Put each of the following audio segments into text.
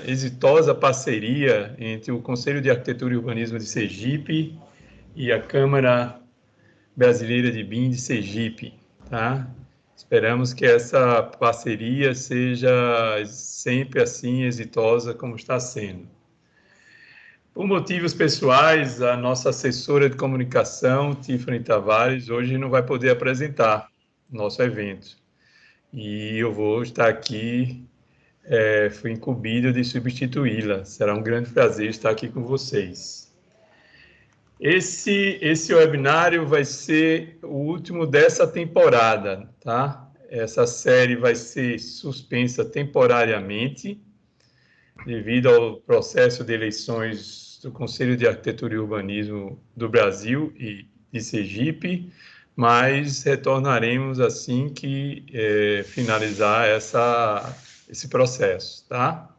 exitosa parceria entre o Conselho de Arquitetura e Urbanismo de Sergipe e a Câmara Brasileira de BIM de Sergipe, tá? Esperamos que essa parceria seja sempre assim exitosa como está sendo. Por motivos pessoais, a nossa assessora de comunicação, Tiffany Tavares, hoje não vai poder apresentar o nosso evento. E eu vou estar aqui, fui incumbido de substituí-la. Será um grande prazer estar aqui com vocês. Esse webinário vai ser o último dessa temporada, tá? Essa série vai ser suspensa temporariamente, devido ao processo de eleições do Conselho de Arquitetura e Urbanismo do Brasil e de Sergipe, mas retornaremos assim que finalizar esse processo, tá?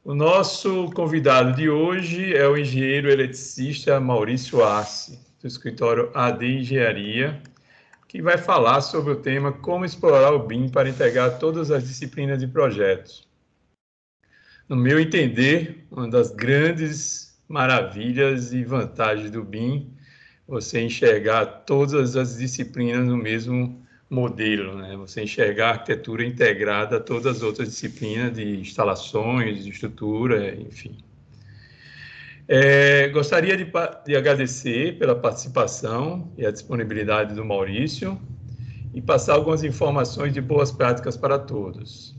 O nosso convidado de hoje é o engenheiro eletricista Maurício Arce, do escritório AD Engenharia, que vai falar sobre o tema como explorar o BIM para integrar todas as disciplinas de projetos. No meu entender, uma das grandes maravilhas e vantagens do BIM é você enxergar todas as disciplinas no mesmo modelo, né? Você enxergar a arquitetura integrada a todas as outras disciplinas de instalações, de estrutura, enfim. Gostaria de agradecer pela participação e a disponibilidade do Maurício e passar algumas informações de boas práticas para todos.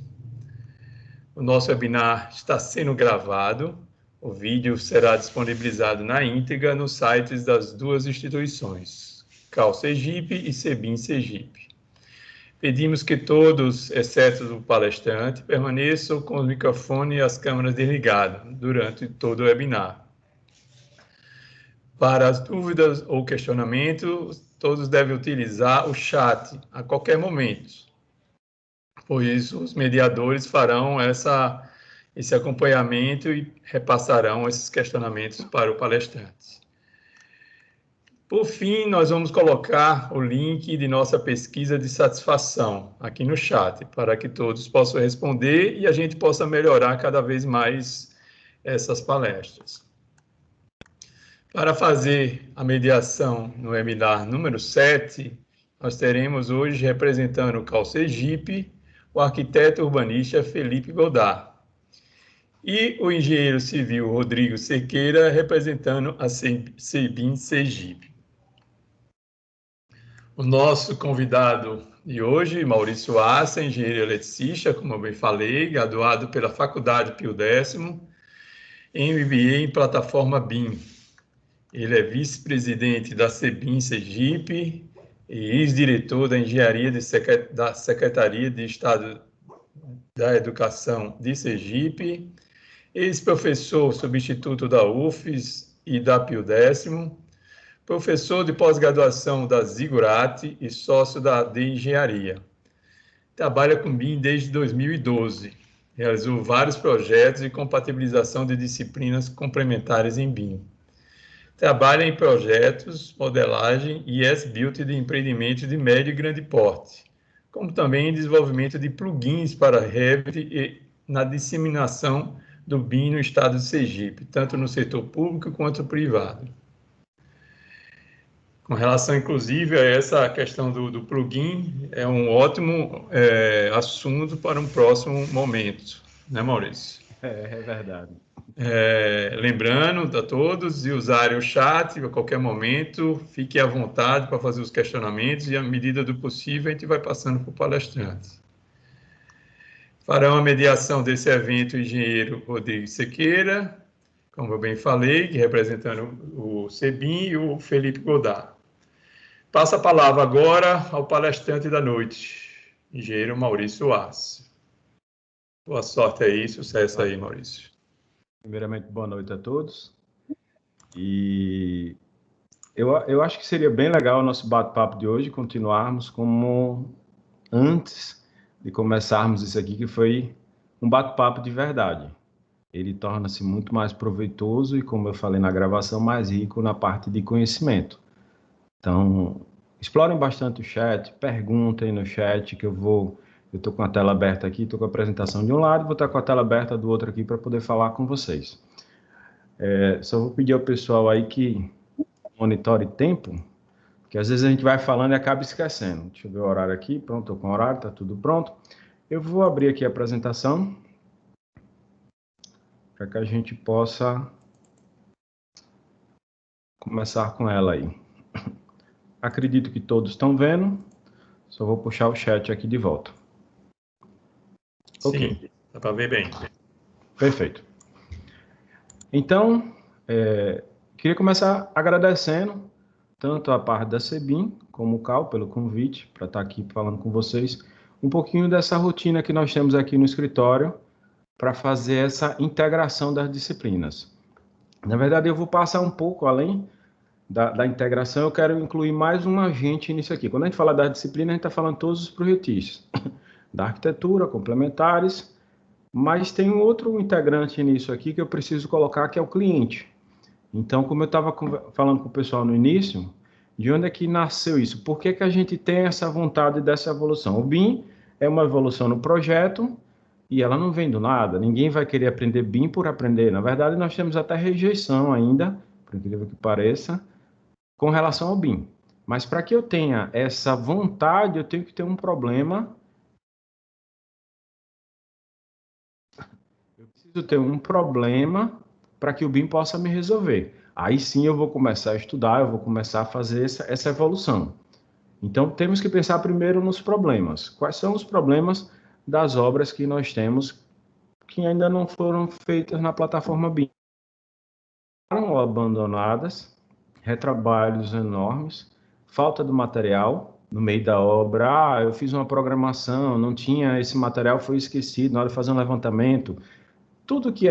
O nosso webinar está sendo gravado, o vídeo será disponibilizado na íntegra nos sites das duas instituições, CAL Sergipe e CEBIM Sergipe. Pedimos que todos, exceto o palestrante, permaneçam com o microfone e as câmeras desligadas durante todo o webinar. Para as dúvidas ou questionamentos, todos devem utilizar o chat a qualquer momento. Por isso, os mediadores farão esse acompanhamento e repassarão esses questionamentos para o palestrante. Por fim, nós vamos colocar o link de nossa pesquisa de satisfação aqui no chat, para que todos possam responder e a gente possa melhorar cada vez mais essas palestras. Para fazer a mediação no webinar número 7, nós teremos hoje, representando o CAL Sergipe, o arquiteto urbanista Felipe Godard e o engenheiro civil Rodrigo Sequeira, representando a CEBIM Sergipe. O nosso convidado de hoje, Maurício Arce, engenheiro eletricista, como eu bem falei, graduado pela Faculdade Pio X, em MBA em plataforma BIM. Ele é vice-presidente da CEBIM Sergipe e ex-diretor da Engenharia da Secretaria de Estado da Educação de Sergipe, ex-professor substituto da UFES e da Pio X, professor de pós-graduação da Zigurate e sócio da AD Engenharia. Trabalha com BIM desde 2012. Realizou vários projetos de compatibilização de disciplinas complementares em BIM. Trabalha em projetos, modelagem e as-built de empreendimentos de médio e grande porte, como também em desenvolvimento de plugins para Revit e na disseminação do BIM no estado de Sergipe, tanto no setor público quanto privado. Com relação, inclusive, a essa questão do plugin, é um ótimo assunto para um próximo momento, né, Maurício? É verdade. Lembrando a todos de usarem o chat a qualquer momento, fiquem à vontade para fazer os questionamentos e, à medida do possível, a gente vai passando para o palestrante. Farão a mediação desse evento o engenheiro Rodrigo Sequeira, como eu bem falei, que representando o CEBIM, e o Felipe Godard. Passo a palavra agora ao palestrante da noite, engenheiro Maurício Arce. Boa sorte aí, sucesso aí, Maurício. Primeiramente, boa noite a todos. E eu acho que seria bem legal o nosso bate-papo de hoje, continuarmos como antes de começarmos isso aqui, que foi um bate-papo de verdade. Ele torna-se muito mais proveitoso e, como eu falei na gravação, mais rico na parte de conhecimento. Então, explorem bastante o chat, perguntem no chat, que eu vou Eu estou com a tela aberta aqui, estou com a apresentação de um lado, vou estar com a tela aberta do outro aqui para poder falar com vocês. Só vou pedir ao pessoal aí que monitore tempo, porque às vezes a gente vai falando e acaba esquecendo. Deixa eu ver o horário aqui, pronto, estou com o horário, está tudo pronto. Eu vou abrir aqui a apresentação, para que a gente possa começar com ela aí. Acredito que todos estão vendo, só vou puxar o chat aqui de volta. Sim, ok. Dá para ver bem. Perfeito. Então, queria começar agradecendo tanto a parte da CEBIM como o Cal pelo convite para estar aqui falando com vocês um pouquinho dessa rotina que nós temos aqui no escritório para fazer essa integração das disciplinas. Na verdade, eu vou passar um pouco além da integração, eu quero incluir mais um agente nisso aqui. Quando a gente fala da disciplina, a gente está falando todos os projetistas, da arquitetura, complementares, mas tem um outro integrante nisso aqui que eu preciso colocar, que é o cliente. Então, como eu estava falando com o pessoal no início, de onde é que nasceu isso? Por que que a gente tem essa vontade dessa evolução? O BIM é uma evolução no projeto e ela não vem do nada. Ninguém vai querer aprender BIM por aprender. Na verdade, nós temos até rejeição ainda, por incrível que pareça, com relação ao BIM. Mas para que eu tenha essa vontade, eu tenho que ter um problema. Eu preciso ter um problema para que o BIM possa me resolver. Aí sim eu vou começar a estudar, eu vou começar a fazer essa evolução. Então, temos que pensar primeiro nos problemas. Quais são os problemas das obras que nós temos que ainda não foram feitas na plataforma BIM? Foram abandonadas, retrabalhos enormes, falta de material no meio da obra. Eu fiz uma programação, não tinha esse material, foi esquecido na hora de fazer um levantamento. Tudo que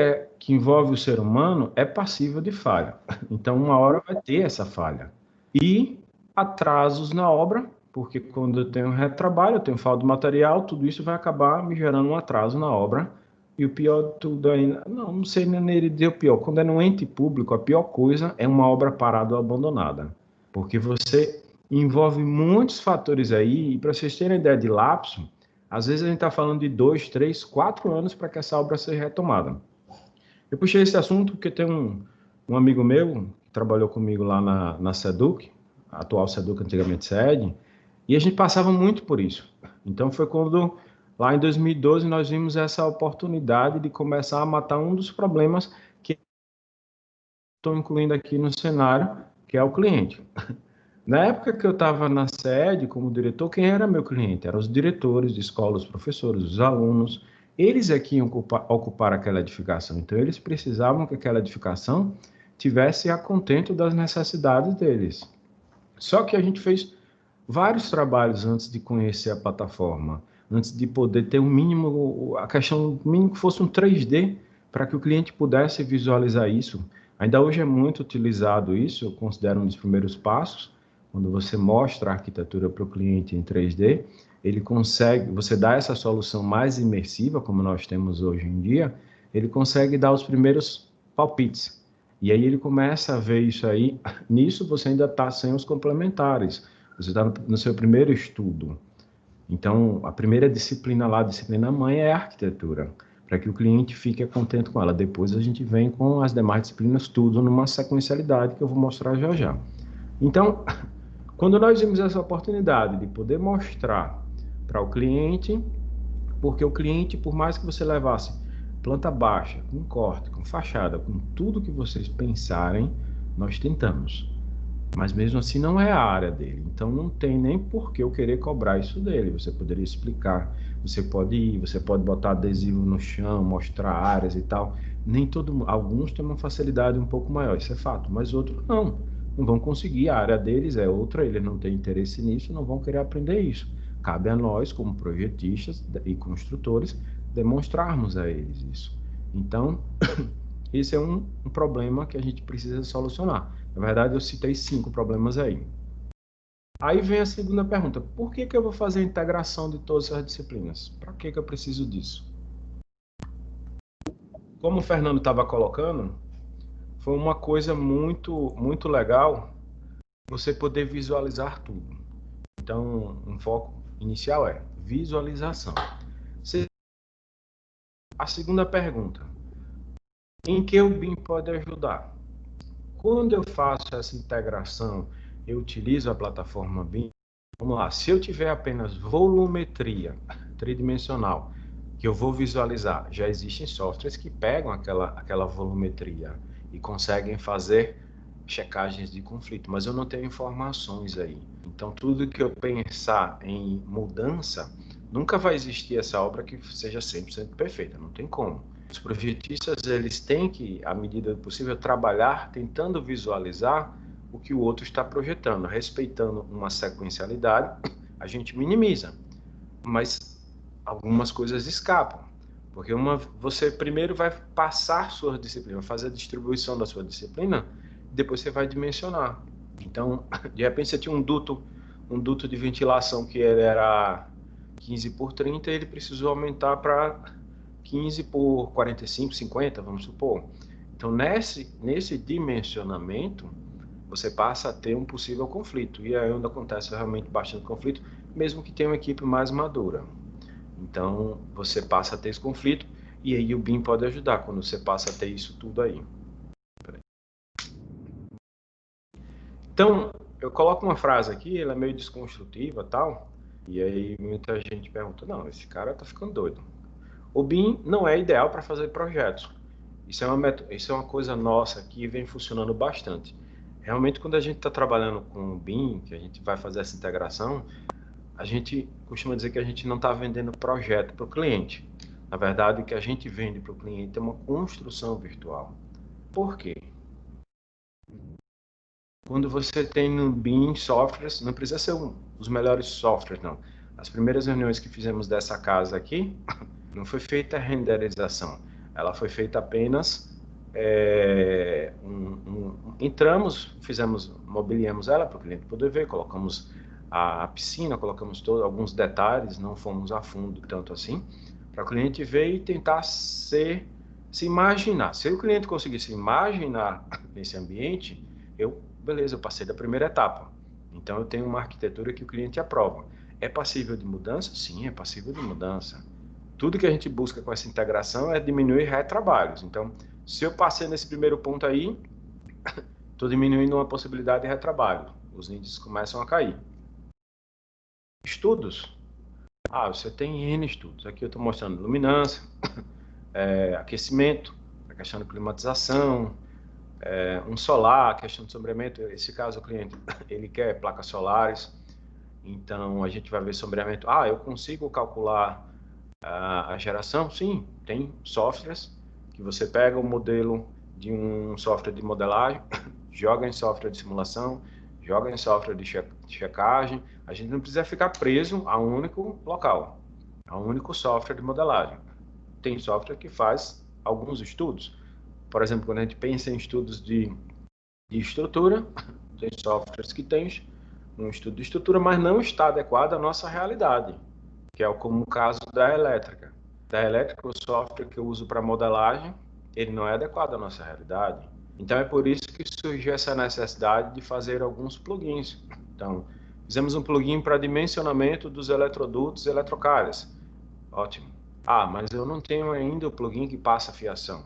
envolve o ser humano é passível de falha. Então, uma hora vai ter essa falha. E atrasos na obra, porque quando eu tenho retrabalho, eu tenho falta de material, tudo isso vai acabar me gerando um atraso na obra. E o pior de tudo ainda, não sei nem dizer o pior, quando é no ente público, a pior coisa é uma obra parada ou abandonada. Porque você envolve muitos fatores aí, e para vocês terem ideia de lapso, às vezes a gente está falando de 2, 3, 4 anos para que essa obra seja retomada. Eu puxei esse assunto porque tem um amigo meu que trabalhou comigo lá na SEDUC, a atual SEDUC, antigamente SED, e a gente passava muito por isso. Então foi quando, lá em 2012, nós vimos essa oportunidade de começar a matar um dos problemas que estou incluindo aqui no cenário, que é o cliente. Na época que eu estava na sede como diretor, quem era meu cliente? Eram os diretores de escola, os professores, os alunos. Eles é que iam ocupar aquela edificação. Então, eles precisavam que aquela edificação tivesse a contento das necessidades deles. Só que a gente fez vários trabalhos antes de conhecer a plataforma, antes de poder ter um mínimo, a questão mínimo que fosse um 3D, para que o cliente pudesse visualizar isso. Ainda hoje é muito utilizado isso, eu considero um dos primeiros passos. Quando você mostra a arquitetura para o cliente em 3D, ele consegue, você dá essa solução mais imersiva, como nós temos hoje em dia, ele consegue dar os primeiros palpites. E aí ele começa a ver isso aí. Nisso você ainda está sem os complementares. Você está no seu primeiro estudo. Então, a primeira disciplina lá, a disciplina mãe, é a arquitetura, para que o cliente fique contente com ela. Depois a gente vem com as demais disciplinas, tudo numa sequencialidade que eu vou mostrar já já. Então, quando nós vimos essa oportunidade de poder mostrar para o cliente, porque o cliente, por mais que você levasse planta baixa, com corte, com fachada, com tudo que vocês pensarem, nós tentamos. Mas mesmo assim não é a área dele. Então não tem nem por que eu querer cobrar isso dele. Você poderia explicar, você pode ir, você pode botar adesivo no chão, mostrar áreas e tal. Nem todo, alguns têm uma facilidade um pouco maior, isso é fato, mas outros não vão conseguir, a área deles é outra, eles não têm interesse nisso, não vão querer aprender isso. Cabe a nós, como projetistas e construtores, demonstrarmos a eles isso. Então, esse é um problema que a gente precisa solucionar. Na verdade, eu citei 5 problemas aí. Aí vem a segunda pergunta, por que eu vou fazer a integração de todas as disciplinas? Para que eu preciso disso? Como o Fernando estava colocando, foi uma coisa muito legal você poder visualizar tudo. Então, um foco inicial é visualização. A segunda pergunta, em que o BIM pode ajudar? Quando eu faço essa integração, eu utilizo a plataforma BIM. Vamos lá, se eu tiver apenas volumetria tridimensional, que eu vou visualizar, já existem softwares que pegam aquela volumetria e conseguem fazer checagens de conflito, mas eu não tenho informações aí. Então, tudo que eu pensar em mudança, nunca vai existir essa obra que seja 100% perfeita, não tem como. Os projetistas, eles têm que, à medida do possível, trabalhar tentando visualizar o que o outro está projetando, respeitando uma sequencialidade, a gente minimiza, mas algumas coisas escapam, porque você primeiro vai passar sua disciplina, fazer a distribuição da sua disciplina, depois você vai dimensionar. Então, de repente você tinha um duto de ventilação que ele era 15 por 30, ele precisou aumentar para 15 por 45, 50, vamos supor. Então, nesse dimensionamento, você passa a ter um possível conflito. E aí onde acontece realmente bastante conflito, mesmo que tenha uma equipe mais madura. Então, você passa a ter esse conflito, e aí o BIM pode ajudar, quando você passa a ter isso tudo aí. Então, eu coloco uma frase aqui, ela é meio desconstrutiva e tal, e aí muita gente pergunta, não, esse cara tá ficando doido. O BIM não é ideal para fazer projetos. Isso é uma coisa nossa que vem funcionando bastante. Realmente, quando a gente está trabalhando com o BIM, que a gente vai fazer essa integração, a gente costuma dizer que a gente não está vendendo projeto para o cliente. Na verdade, o que a gente vende para o cliente é uma construção virtual. Por quê? Quando você tem no BIM softwares, não precisa ser os melhores softwares, não. As primeiras reuniões que fizemos dessa casa aqui, não foi feita a renderização. Ela foi feita apenas... entramos, mobiliamos ela para o cliente poder ver, colocamos a piscina, colocamos alguns detalhes, não fomos a fundo tanto assim, para o cliente ver e tentar se imaginar. Se o cliente conseguir se imaginar nesse ambiente, beleza, eu passei da primeira etapa. Então, eu tenho uma arquitetura que o cliente aprova. É passível de mudança? Sim, é passível de mudança. Tudo que a gente busca com essa integração é diminuir retrabalhos. Então, se eu passei nesse primeiro ponto aí, estou diminuindo uma possibilidade de retrabalho. Os índices começam a cair. Estudos. Você tem N estudos. Aqui eu estou mostrando luminância, aquecimento, a questão de climatização, um solar, a questão de sombreamento. Nesse caso, o cliente ele quer placas solares. Então, a gente vai ver sombreamento. Eu consigo calcular a geração? Sim, tem softwares que você pega o modelo de um software de modelagem, joga em software de simulação, joga em software de checagem. A gente não precisa ficar preso a um único local, a um único software de modelagem. Tem software que faz alguns estudos. Por exemplo, quando a gente pensa em estudos de estrutura, tem softwares que tem um estudo de estrutura, mas não está adequado à nossa realidade, que é como o caso da elétrica. Da elétrica, o software que eu uso para modelagem, ele não é adequado à nossa realidade. Então, é por isso que surgiu essa necessidade de fazer alguns plugins. Então, fizemos um plugin para dimensionamento dos eletrodutos e eletrocalhas. Ótimo. Mas eu não tenho ainda o plugin que passa a fiação.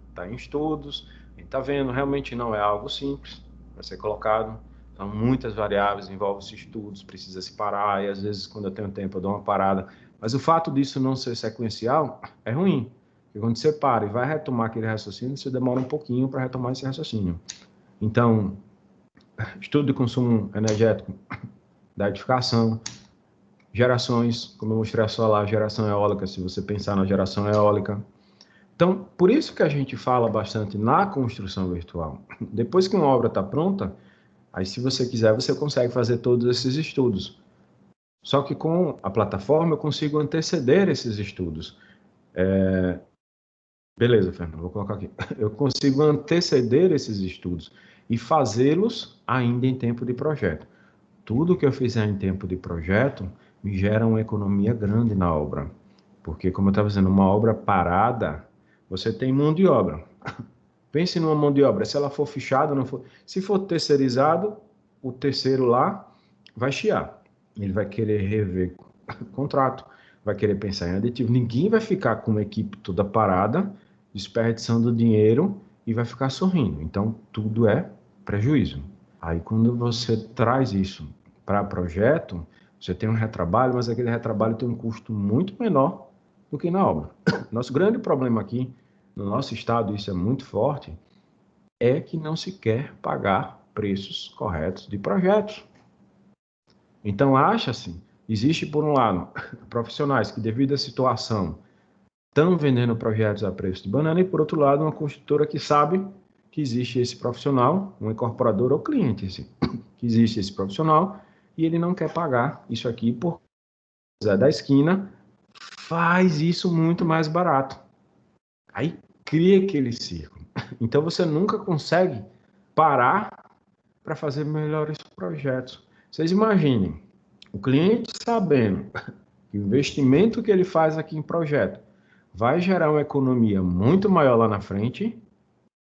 Está em estudos, a gente está vendo, realmente não é algo simples para ser colocado. São muitas variáveis, envolve-se estudos, precisa se parar, e às vezes, quando eu tenho tempo, eu dou uma parada. Mas o fato disso não ser sequencial é ruim. Porque quando você para e vai retomar aquele raciocínio, você demora um pouquinho para retomar esse raciocínio. Então, estudo de consumo energético da edificação, gerações, como eu mostrei só lá, geração eólica, se você pensar na geração eólica. Então, por isso que a gente fala bastante na construção virtual. Depois que uma obra está pronta, aí, se você quiser, você consegue fazer todos esses estudos. Só que com a plataforma eu consigo anteceder esses estudos. Beleza, Fernando, vou colocar aqui. Eu consigo anteceder esses estudos e fazê-los ainda em tempo de projeto. Tudo que eu fizer em tempo de projeto me gera uma economia grande na obra. Porque, como eu estava dizendo, uma obra parada, você tem mão de obra. Pense numa mão de obra, se ela for fichada, não for... Se for terceirizado, o terceiro lá vai chiar. Ele vai querer rever contrato, vai querer pensar em aditivo. Ninguém vai ficar com uma equipe toda parada, desperdiçando dinheiro e vai ficar sorrindo. Então, tudo é prejuízo. Aí, quando você traz isso para projeto, você tem um retrabalho, mas aquele retrabalho tem um custo muito menor do que na obra. Nosso grande problema aqui, no nosso estado, isso é muito forte, é que não se quer pagar preços corretos de projetos. Então, acha-se, existe por um lado, profissionais que devido à situação estão vendendo projetos a preço de banana e por outro lado, uma construtora que sabe que existe esse profissional, um incorporador ou cliente, assim, que existe esse profissional e ele não quer pagar isso aqui por Zé da esquina, faz isso muito mais barato. Aí cria aquele círculo. Então você nunca consegue parar para fazer melhores projetos. Vocês imaginem, o cliente sabendo que o investimento que ele faz aqui em projeto vai gerar uma economia muito maior lá na frente,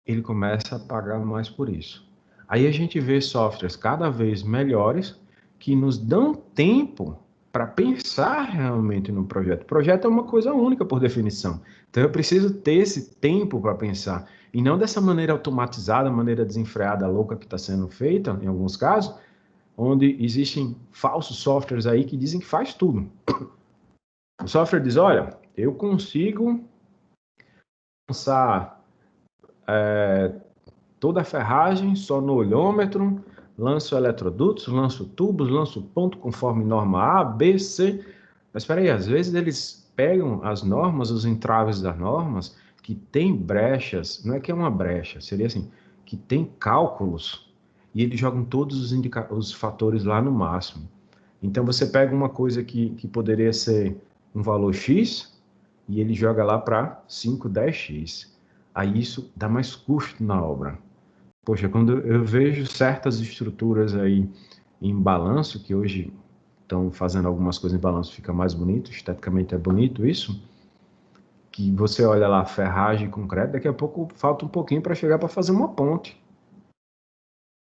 ele começa a pagar mais por isso. Aí a gente vê softwares cada vez melhores que nos dão tempo para pensar realmente no projeto. O projeto é uma coisa única por definição. Então eu preciso ter esse tempo para pensar. E não dessa maneira automatizada, maneira desenfreada, louca que está sendo feita, em alguns casos, onde existem falsos softwares aí que dizem que faz tudo. O software diz, olha, eu consigo lançar toda a ferragem só no olhômetro, lanço eletrodutos, lanço tubos, lanço ponto conforme norma A, B, C. Mas espera aí, às vezes eles pegam as normas, os entraves das normas, que tem brechas, não é que é uma brecha, seria assim, que tem cálculos, e eles jogam todos os fatores lá no máximo. Então você pega uma coisa que poderia ser um valor X, e ele joga lá para 5, 10x. Aí isso dá mais custo na obra. Poxa, quando eu vejo certas estruturas aí em balanço, que hoje estão fazendo algumas coisas em balanço, fica mais bonito, esteticamente é bonito isso, que você olha lá, ferragem, concreto, daqui a pouco falta um pouquinho para chegar para fazer uma ponte.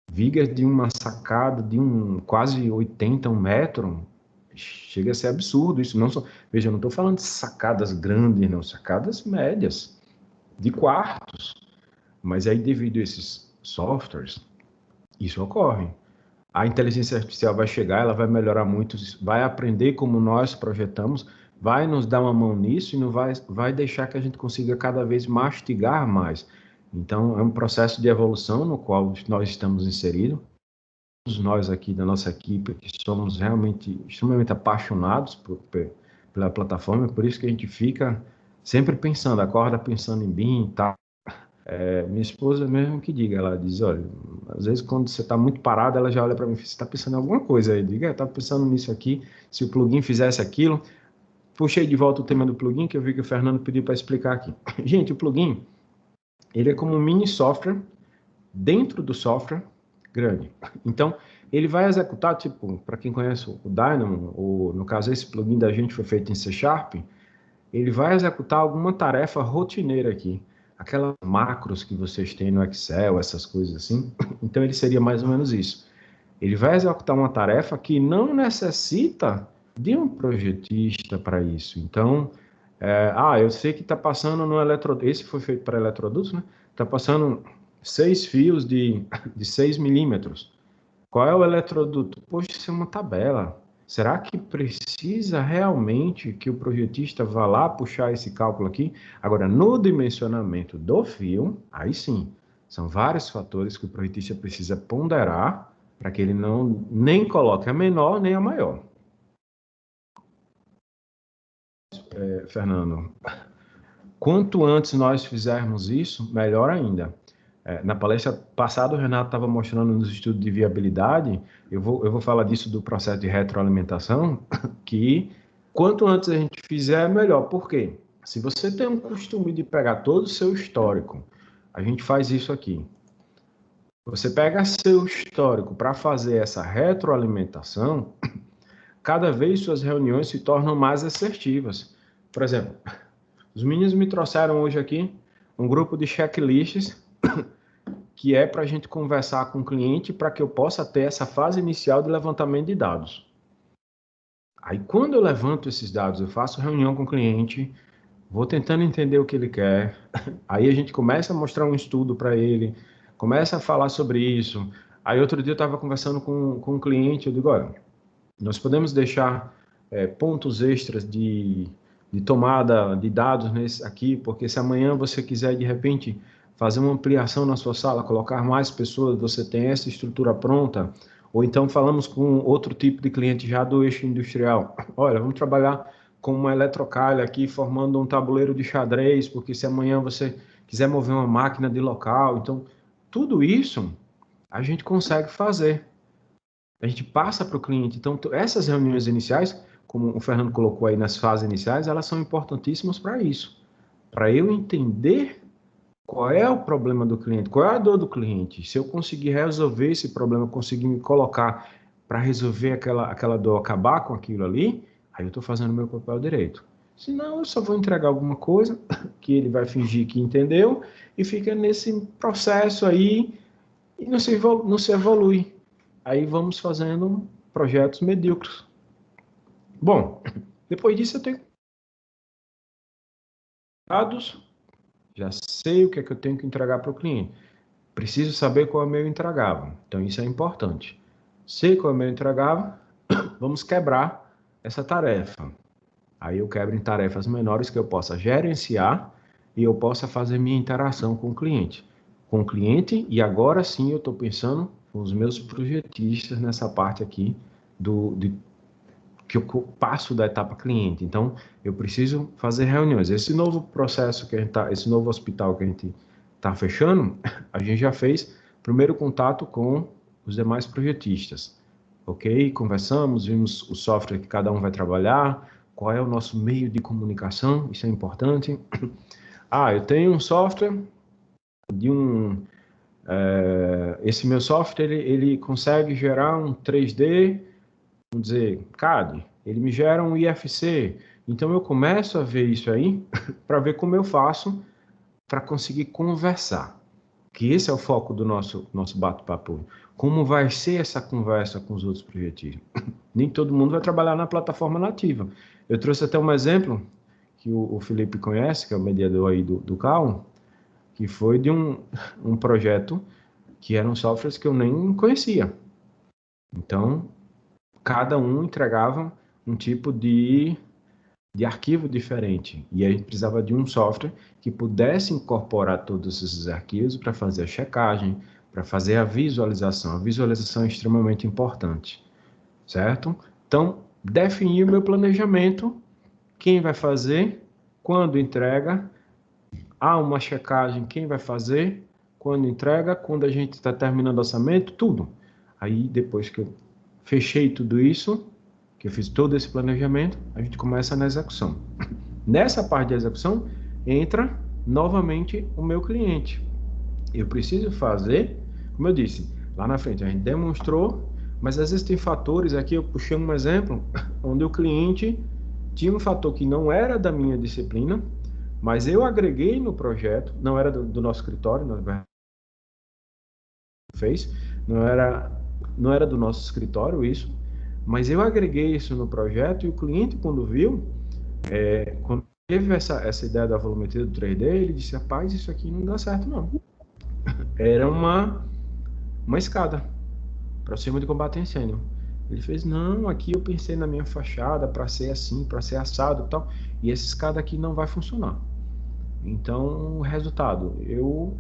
Vigas de uma sacada de quase 80, 1 metro, chega a ser absurdo isso. Não só, veja, eu não estou falando de sacadas grandes, não, sacadas médias, de quartos. Mas aí, devido a esses softwares, isso ocorre. A inteligência artificial vai chegar, ela vai melhorar muito, vai aprender como nós projetamos, vai nos dar uma mão nisso e não vai deixar que a gente consiga cada vez mastigar mais. Então, é um processo de evolução no qual nós estamos inseridos. Todos nós aqui da nossa equipe, que somos realmente extremamente apaixonados pela plataforma, por isso que a gente fica sempre pensando, acorda pensando em BIM e tal. Minha esposa mesmo que diga, ela diz, olha, às vezes quando você está muito parado, ela já olha para mim, você está pensando em alguma coisa aí, diga, está pensando nisso aqui, se o plugin fizesse aquilo. Puxei de volta o tema do plugin, que eu vi que o Fernando pediu para explicar aqui. Gente, o plugin, ele é como um mini software dentro do software grande. Então, ele vai executar, tipo, para quem conhece o Dynamo, ou no caso esse plugin da gente foi feito em C#, ele vai executar alguma tarefa rotineira aqui. Aquelas macros que vocês têm no Excel, essas coisas assim. Então, ele seria mais ou menos isso. Ele vai executar uma tarefa que não necessita de um projetista para isso. Então, eu sei que está passando no eletroduto. Esse foi feito para eletrodutos, né? Está passando 6 fios de 6 milímetros. Qual é o eletroduto? Poxa, isso é uma tabela. Será que precisa realmente que o projetista vá lá puxar esse cálculo aqui? Agora, no dimensionamento do fio, aí sim, são vários fatores que o projetista precisa ponderar para que ele não nem coloque a menor nem a maior. Fernando, quanto antes nós fizermos isso, melhor ainda. Na palestra passada, o Renato estava mostrando nos estudos de viabilidade, eu vou falar disso do processo de retroalimentação, que quanto antes a gente fizer, melhor. Por quê? Se você tem um costume de pegar todo o seu histórico, a gente faz isso aqui. Você pega seu histórico para fazer essa retroalimentação, cada vez suas reuniões se tornam mais assertivas. Por exemplo, os meninos me trouxeram hoje aqui um grupo de checklists que é para a gente conversar com o cliente para que eu possa ter essa fase inicial de levantamento de dados. Aí, quando eu levanto esses dados, eu faço reunião com o cliente, vou tentando entender o que ele quer. Aí a gente começa a mostrar um estudo para ele, começa a falar sobre isso. Aí outro dia eu estava conversando com um cliente, eu digo, olha, nós podemos deixar pontos extras de tomada de dados aqui, porque se amanhã você quiser, de repente, fazer uma ampliação na sua sala, colocar mais pessoas, você tem essa estrutura pronta, ou então falamos com outro tipo de cliente já do eixo industrial. Olha, vamos trabalhar com uma eletrocalha aqui, formando um tabuleiro de xadrez, porque se amanhã você quiser mover uma máquina de local, então, tudo isso a gente consegue fazer. A gente passa para o cliente. Então, essas reuniões iniciais, como o Fernando colocou aí nas fases iniciais, elas são importantíssimas para isso. Para eu entender qual é o problema do cliente, qual é a dor do cliente. Se eu conseguir resolver esse problema, conseguir me colocar para resolver aquela dor, acabar com aquilo ali, aí eu estou fazendo o meu papel direito. Senão, eu só vou entregar alguma coisa que ele vai fingir que entendeu e fica nesse processo aí e não se evolui. Aí vamos fazendo projetos medíocres. Bom, depois disso eu tenho dados, já sei o que é que eu tenho que entregar para o cliente. Preciso saber qual é o meu entregável. Então isso é importante. Sei qual é o meu entregável, vamos quebrar essa tarefa. Aí eu quebro em tarefas menores que eu possa gerenciar e eu possa fazer minha interação com o cliente. Com o cliente, e agora sim eu estou pensando com os meus projetistas nessa parte aqui que eu passo da etapa cliente. Então, eu preciso fazer reuniões. Esse novo processo que a gente tá, esse novo hospital que a gente está fechando, a gente já fez primeiro contato com os demais projetistas. Ok? Conversamos, vimos o software que cada um vai trabalhar, qual é o nosso meio de comunicação, isso é importante. Ah, eu tenho um software de um... esse meu software, ele consegue gerar um 3D, vamos dizer, CAD, ele me gera um IFC. Então eu começo a ver isso aí para ver como eu faço para conseguir conversar. Que esse é o foco do nosso bate-papo. Como vai ser essa conversa com os outros projetistas? Nem todo mundo vai trabalhar na plataforma nativa. Eu trouxe até um exemplo que o Felipe conhece, que é o mediador aí do CAL, que foi de um projeto que eram softwares que eu nem conhecia. Então, cada um entregava um tipo de arquivo diferente. E a gente precisava de um software que pudesse incorporar todos esses arquivos para fazer a checagem, para fazer a visualização. A visualização é extremamente importante, certo? Então, definir o meu planejamento, quem vai fazer, quando entrega, há uma checagem, quem vai fazer, quando entrega, quando a gente está terminando o orçamento, tudo. Aí, depois que eu fechei tudo isso, que eu fiz todo esse planejamento, a gente começa na execução. Nessa parte de execução, entra novamente o meu cliente. Eu preciso fazer, como eu disse, lá na frente a gente demonstrou, mas às vezes tem fatores, aqui eu puxei um exemplo, onde o cliente tinha um fator que não era da minha disciplina, mas eu agreguei no projeto, não era do nosso escritório, na verdade, fez, não era do nosso escritório isso, mas eu agreguei isso no projeto e o cliente, quando viu, quando teve essa ideia da volumetria do 3D, ele disse, rapaz, isso aqui não dá certo não. Era uma escada para cima de combate a incêndio. Ele fez, não, aqui eu pensei na minha fachada para ser assim, para ser assado e tal, e essa escada aqui não vai funcionar. Então, o resultado, eu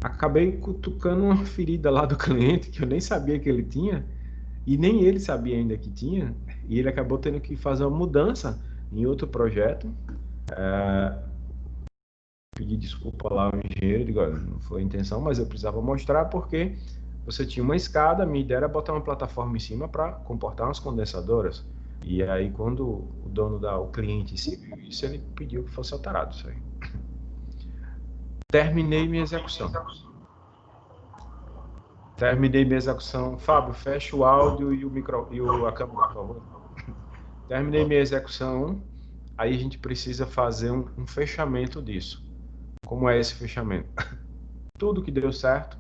acabei cutucando uma ferida lá do cliente que eu nem sabia que ele tinha, e nem ele sabia ainda que tinha, e ele acabou tendo que fazer uma mudança em outro projeto. Pedi desculpa lá ao engenheiro, digo, olha, não foi a intenção, mas eu precisava mostrar porque você tinha uma escada, a minha ideia era botar uma plataforma em cima para comportar umas condensadoras. E aí, quando o dono o cliente se viu isso, ele pediu que fosse alterado isso aí. Terminei minha execução. Fábio, fecha o áudio e a câmera, por favor. Terminei minha execução. Aí a gente precisa fazer um fechamento disso. Como é esse fechamento? Tudo que deu certo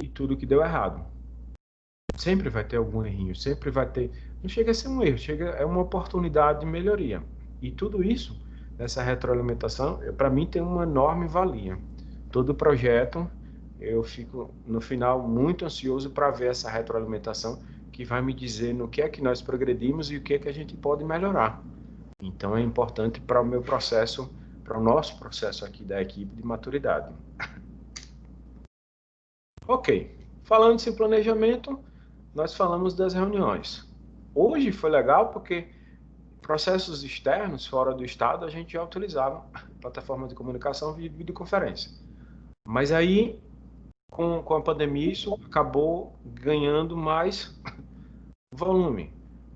e tudo que deu errado. Sempre vai ter algum errinho, sempre vai ter não chega a ser um erro, é uma oportunidade de melhoria. E tudo isso, essa retroalimentação, para mim tem uma enorme valia. Todo projeto, eu fico, no final, muito ansioso para ver essa retroalimentação que vai me dizer no que é que nós progredimos e o que é que a gente pode melhorar. Então, é importante para o meu processo, para o nosso processo aqui da equipe de maturidade. Ok, falando de planejamento, nós falamos das reuniões. Hoje foi legal porque processos externos, fora do estado, a gente já utilizava plataforma de comunicação via videoconferência. Mas aí, com a pandemia, isso acabou ganhando mais volume.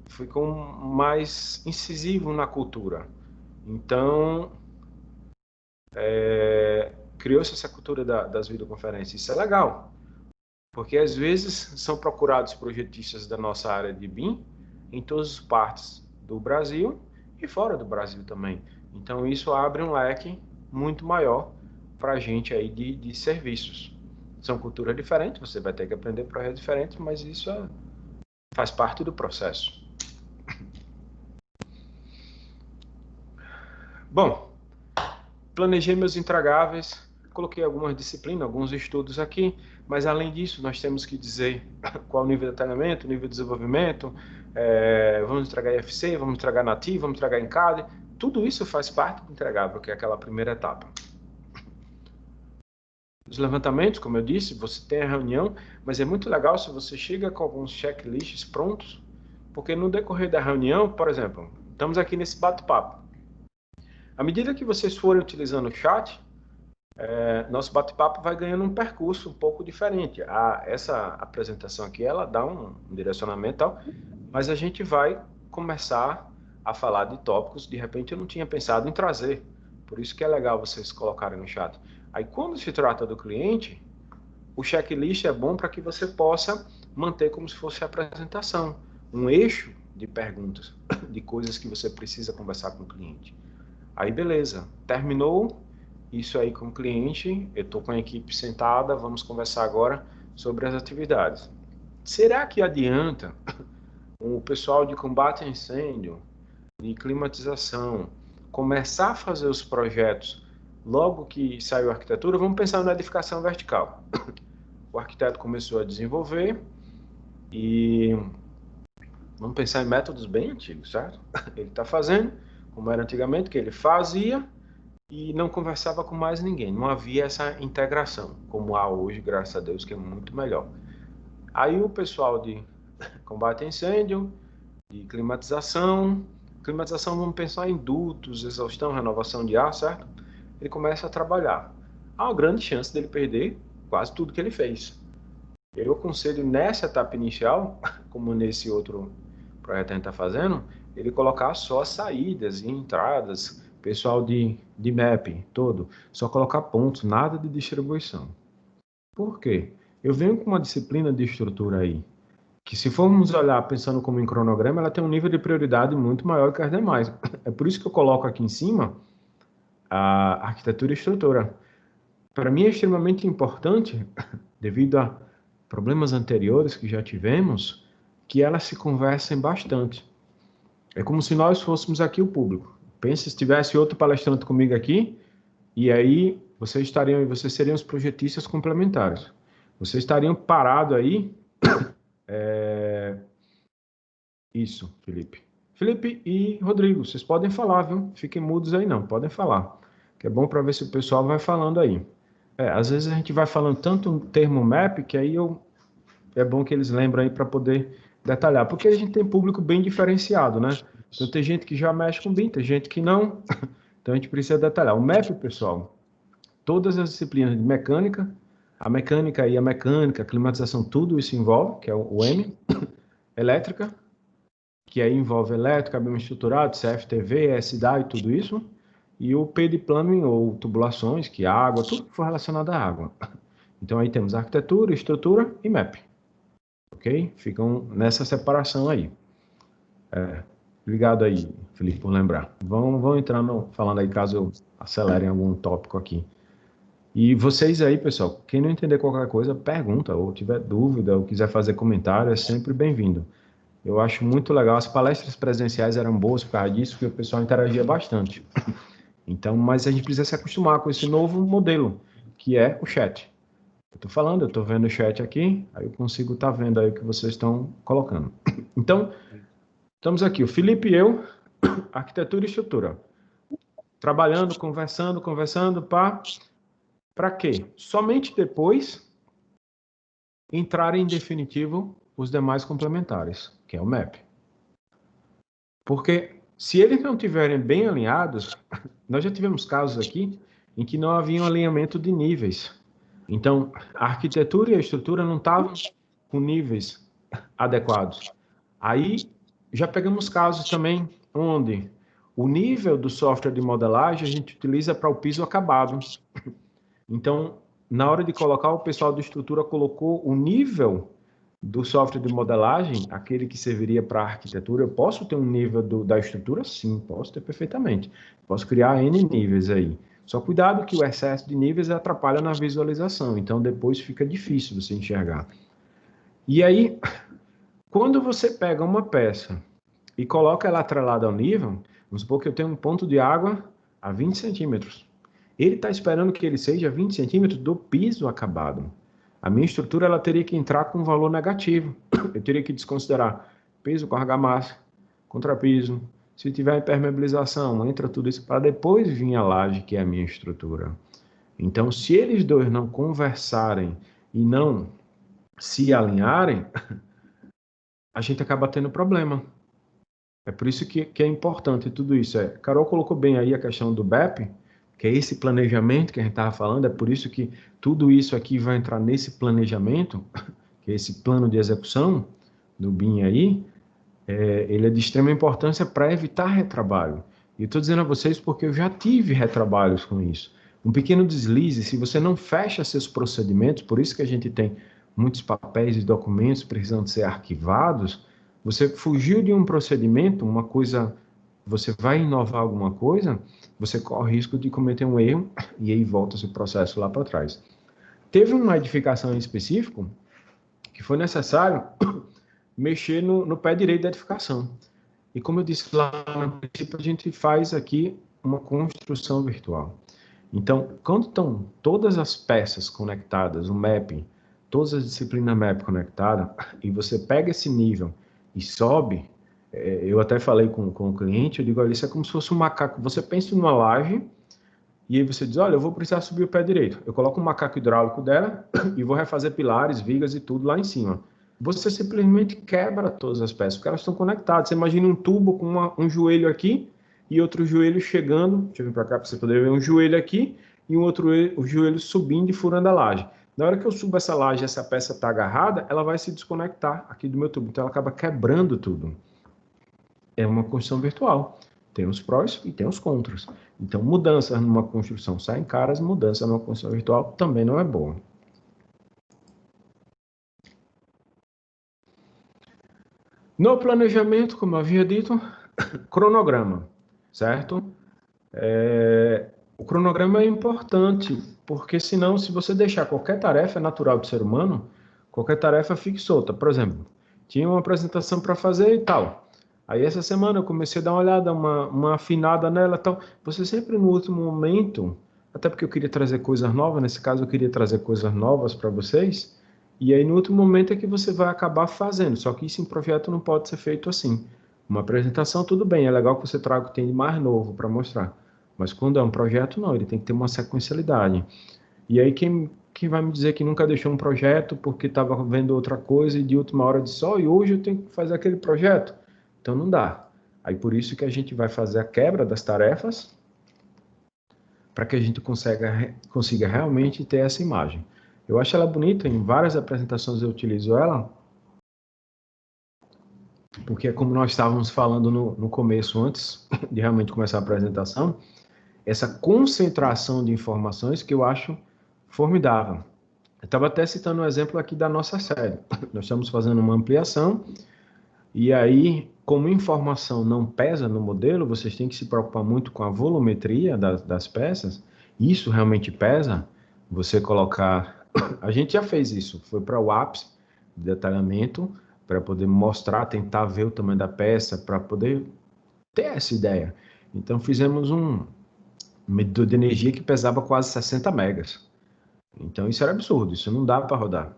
Ficou mais incisivo na cultura. Então, criou-se essa cultura das videoconferências. Isso é legal, porque às vezes são procurados projetistas da nossa área de BIM em todas as partes do Brasil e fora do Brasil também. Então isso abre um leque muito maior para a gente aí de serviços. São culturas diferentes, você vai ter que aprender projetos diferentes, mas isso faz parte do processo. Bom, planejei meus entregáveis, coloquei algumas disciplinas, alguns estudos aqui, mas além disso nós temos que dizer qual o nível de detalhamento, nível de desenvolvimento, vamos entregar IFC, vamos entregar nativo, vamos entregar em CAD, tudo isso faz parte do entregável, que é aquela primeira etapa. Os levantamentos, como eu disse, você tem a reunião, mas é muito legal se você chega com alguns checklists prontos, porque no decorrer da reunião, por exemplo, estamos aqui nesse bate-papo. À medida que vocês forem utilizando o chat, nosso bate-papo vai ganhando um percurso um pouco diferente. Essa apresentação aqui, ela dá um direcionamento e tal, mas a gente vai começar a falar de tópicos, de repente eu não tinha pensado em trazer, por isso que é legal vocês colocarem no chat. Aí quando se trata do cliente, o checklist é bom para que você possa manter como se fosse a apresentação, um eixo de perguntas, de coisas que você precisa conversar com o cliente. Aí beleza, terminou isso aí com o cliente, eu estou com a equipe sentada, vamos conversar agora sobre as atividades. Será que adianta o pessoal de combate a incêndio, de climatização, começar a fazer os projetos logo que saiu a arquitetura? Vamos pensar na edificação vertical. O arquiteto começou a desenvolver e vamos pensar em métodos bem antigos, certo? Ele está fazendo, como era antigamente, que ele fazia e não conversava com mais ninguém. Não havia essa integração, como há hoje, graças a Deus, que é muito melhor. Aí o pessoal de combate a incêndio, de climatização, vamos pensar em dutos, exaustão, renovação de ar, certo? Ele começa a trabalhar. Há uma grande chance dele perder quase tudo que ele fez. Eu aconselho nessa etapa inicial, como nesse outro projeto que a gente está fazendo, ele colocar só as saídas e entradas, pessoal de map todo, só colocar pontos, nada de distribuição. Por quê? Eu venho com uma disciplina de estrutura aí, que se formos olhar pensando como em cronograma, ela tem um nível de prioridade muito maior que as demais. É por isso que eu coloco aqui em cima a arquitetura e estrutura. Para mim é extremamente importante, devido a problemas anteriores que já tivemos, que elas se conversem bastante. É como se nós fôssemos aqui o público. Pense se tivesse outro palestrante comigo aqui, e aí vocês seriam os projetistas complementares. Vocês estariam parados aí. Isso, Felipe. Felipe e Rodrigo, vocês podem falar, viu? Fiquem mudos aí não, podem falar. Que é bom para ver se o pessoal vai falando aí. Às vezes a gente vai falando tanto um termo map, que aí é bom que eles lembrem aí para poder detalhar. Porque a gente tem público bem diferenciado, né? Então tem gente que já mexe com BIM, tem gente que não. Então a gente precisa detalhar. O map, pessoal, todas as disciplinas de mecânica, a mecânica, a climatização, tudo isso envolve, que é o M. Elétrica, que aí envolve elétrica, bem estruturado, CFTV, SDA e tudo isso. E o P de plumbing ou tubulações, que é água, tudo que for relacionado à água. Então aí temos arquitetura, estrutura e map. Ok? Ficam nessa separação aí. Obrigado aí, Felipe, por lembrar. Vão entrando, falando aí, caso eu acelere em algum tópico aqui. E vocês aí, pessoal, quem não entender qualquer coisa, pergunta, ou tiver dúvida, ou quiser fazer comentário, é sempre bem-vindo. Eu acho muito legal. As palestras presenciais eram boas por causa disso, porque o pessoal interagia bastante. Então, mas a gente precisa se acostumar com esse novo modelo, que é o chat. Eu estou falando, eu estou vendo o chat aqui, aí eu consigo estar vendo aí o que vocês estão colocando. Então, estamos aqui, o Felipe e eu, arquitetura e estrutura. Trabalhando, conversando, para quê? Somente depois entrar em definitivo os demais complementares, que é o MAP. Porque se eles não estiverem bem alinhados, nós já tivemos casos aqui em que não havia um alinhamento de níveis. Então, a arquitetura e a estrutura não estavam com níveis adequados. Aí, já pegamos casos também onde o nível do software de modelagem a gente utiliza para o piso acabado. Então, na hora de colocar, o pessoal da estrutura colocou o nível do software de modelagem, aquele que serviria para a arquitetura. Eu posso ter um nível da estrutura? Sim, posso ter perfeitamente. Posso criar N níveis aí. Só cuidado que o excesso de níveis atrapalha na visualização, então depois fica difícil você enxergar. E aí, quando você pega uma peça e coloca ela atrelada ao nível, vamos supor que eu tenho um ponto de água a 20 centímetros. Ele está esperando que ele seja 20 centímetros do piso acabado. A minha estrutura ela teria que entrar com um valor negativo. Eu teria que desconsiderar piso com argamassa, contrapiso. Se tiver impermeabilização, entra tudo isso para depois vir a laje, que é a minha estrutura. Então, se eles dois não conversarem e não se alinharem, a gente acaba tendo problema. É por isso que é importante tudo isso. Carol colocou bem aí a questão do BEP, que é esse planejamento que a gente estava falando, é por isso que tudo isso aqui vai entrar nesse planejamento, que é esse plano de execução do BIM aí, ele é de extrema importância para evitar retrabalho. E estou dizendo a vocês porque eu já tive retrabalhos com isso. Um pequeno deslize, se você não fecha seus procedimentos, por isso que a gente tem muitos papéis e documentos precisando ser arquivados, você fugiu de um procedimento, uma coisa, você vai inovar alguma coisa, você corre o risco de cometer um erro e aí volta esse processo lá para trás. Teve uma edificação em específico que foi necessário mexer no pé direito da edificação. E como eu disse lá no princípio, a gente faz aqui uma construção virtual. Então, quando estão todas as peças conectadas, o mapping, todas as disciplinas map conectadas, e você pega esse nível e sobe, eu até falei com o cliente, eu digo, olha, isso é como se fosse um macaco. Você pensa numa laje, e aí você diz, olha, eu vou precisar subir o pé direito. Eu coloco um macaco hidráulico dela e vou refazer pilares, vigas e tudo lá em cima. Você simplesmente quebra todas as peças, porque elas estão conectadas. Você imagina um tubo com um joelho aqui e outro joelho chegando. Deixa eu vir para cá para você poder ver um joelho aqui e um outro o joelho subindo e furando a laje. Na hora que eu subo essa laje, essa peça está agarrada, ela vai se desconectar aqui do meu tubo. Então, ela acaba quebrando tudo. É uma construção virtual. Tem os prós e tem os contras. Então, mudanças numa construção saem caras, mudança numa construção virtual também não é boa. No planejamento, como eu havia dito, cronograma, certo? O cronograma é importante, porque senão, se você deixar qualquer tarefa natural do ser humano, qualquer tarefa fique solta. Por exemplo, tinha uma apresentação para fazer e tal. Aí essa semana eu comecei a dar uma olhada, uma afinada nela e tal. Você sempre no último momento, até porque eu queria trazer coisas novas, nesse caso eu queria trazer coisas novas para vocês, e aí no último momento é que você vai acabar fazendo. Só que isso em projeto não pode ser feito assim. Uma apresentação, tudo bem, é legal que você traga o que tem de mais novo para mostrar. Mas quando é um projeto, não, ele tem que ter uma sequencialidade. E aí quem vai me dizer que nunca deixou um projeto porque estava vendo outra coisa e de última hora disse, e hoje eu tenho que fazer aquele projeto? Então não dá. Aí por isso que a gente vai fazer a quebra das tarefas para que a gente consiga realmente ter essa imagem. Eu acho ela bonita, em várias apresentações eu utilizo ela, porque como nós estávamos falando no começo, antes de realmente começar a apresentação, essa concentração de informações que eu acho formidável. Eu estava até citando um exemplo aqui da nossa série. Nós estamos fazendo uma ampliação e aí, como informação não pesa no modelo, vocês têm que se preocupar muito com a volumetria das peças. Isso realmente pesa. Você colocar... A gente já fez isso. Foi para o ápice de detalhamento para poder mostrar, tentar ver o tamanho da peça, para poder ter essa ideia. Então fizemos um medidor de energia que pesava quase 60 megas. Então isso era absurdo, isso não dá para rodar.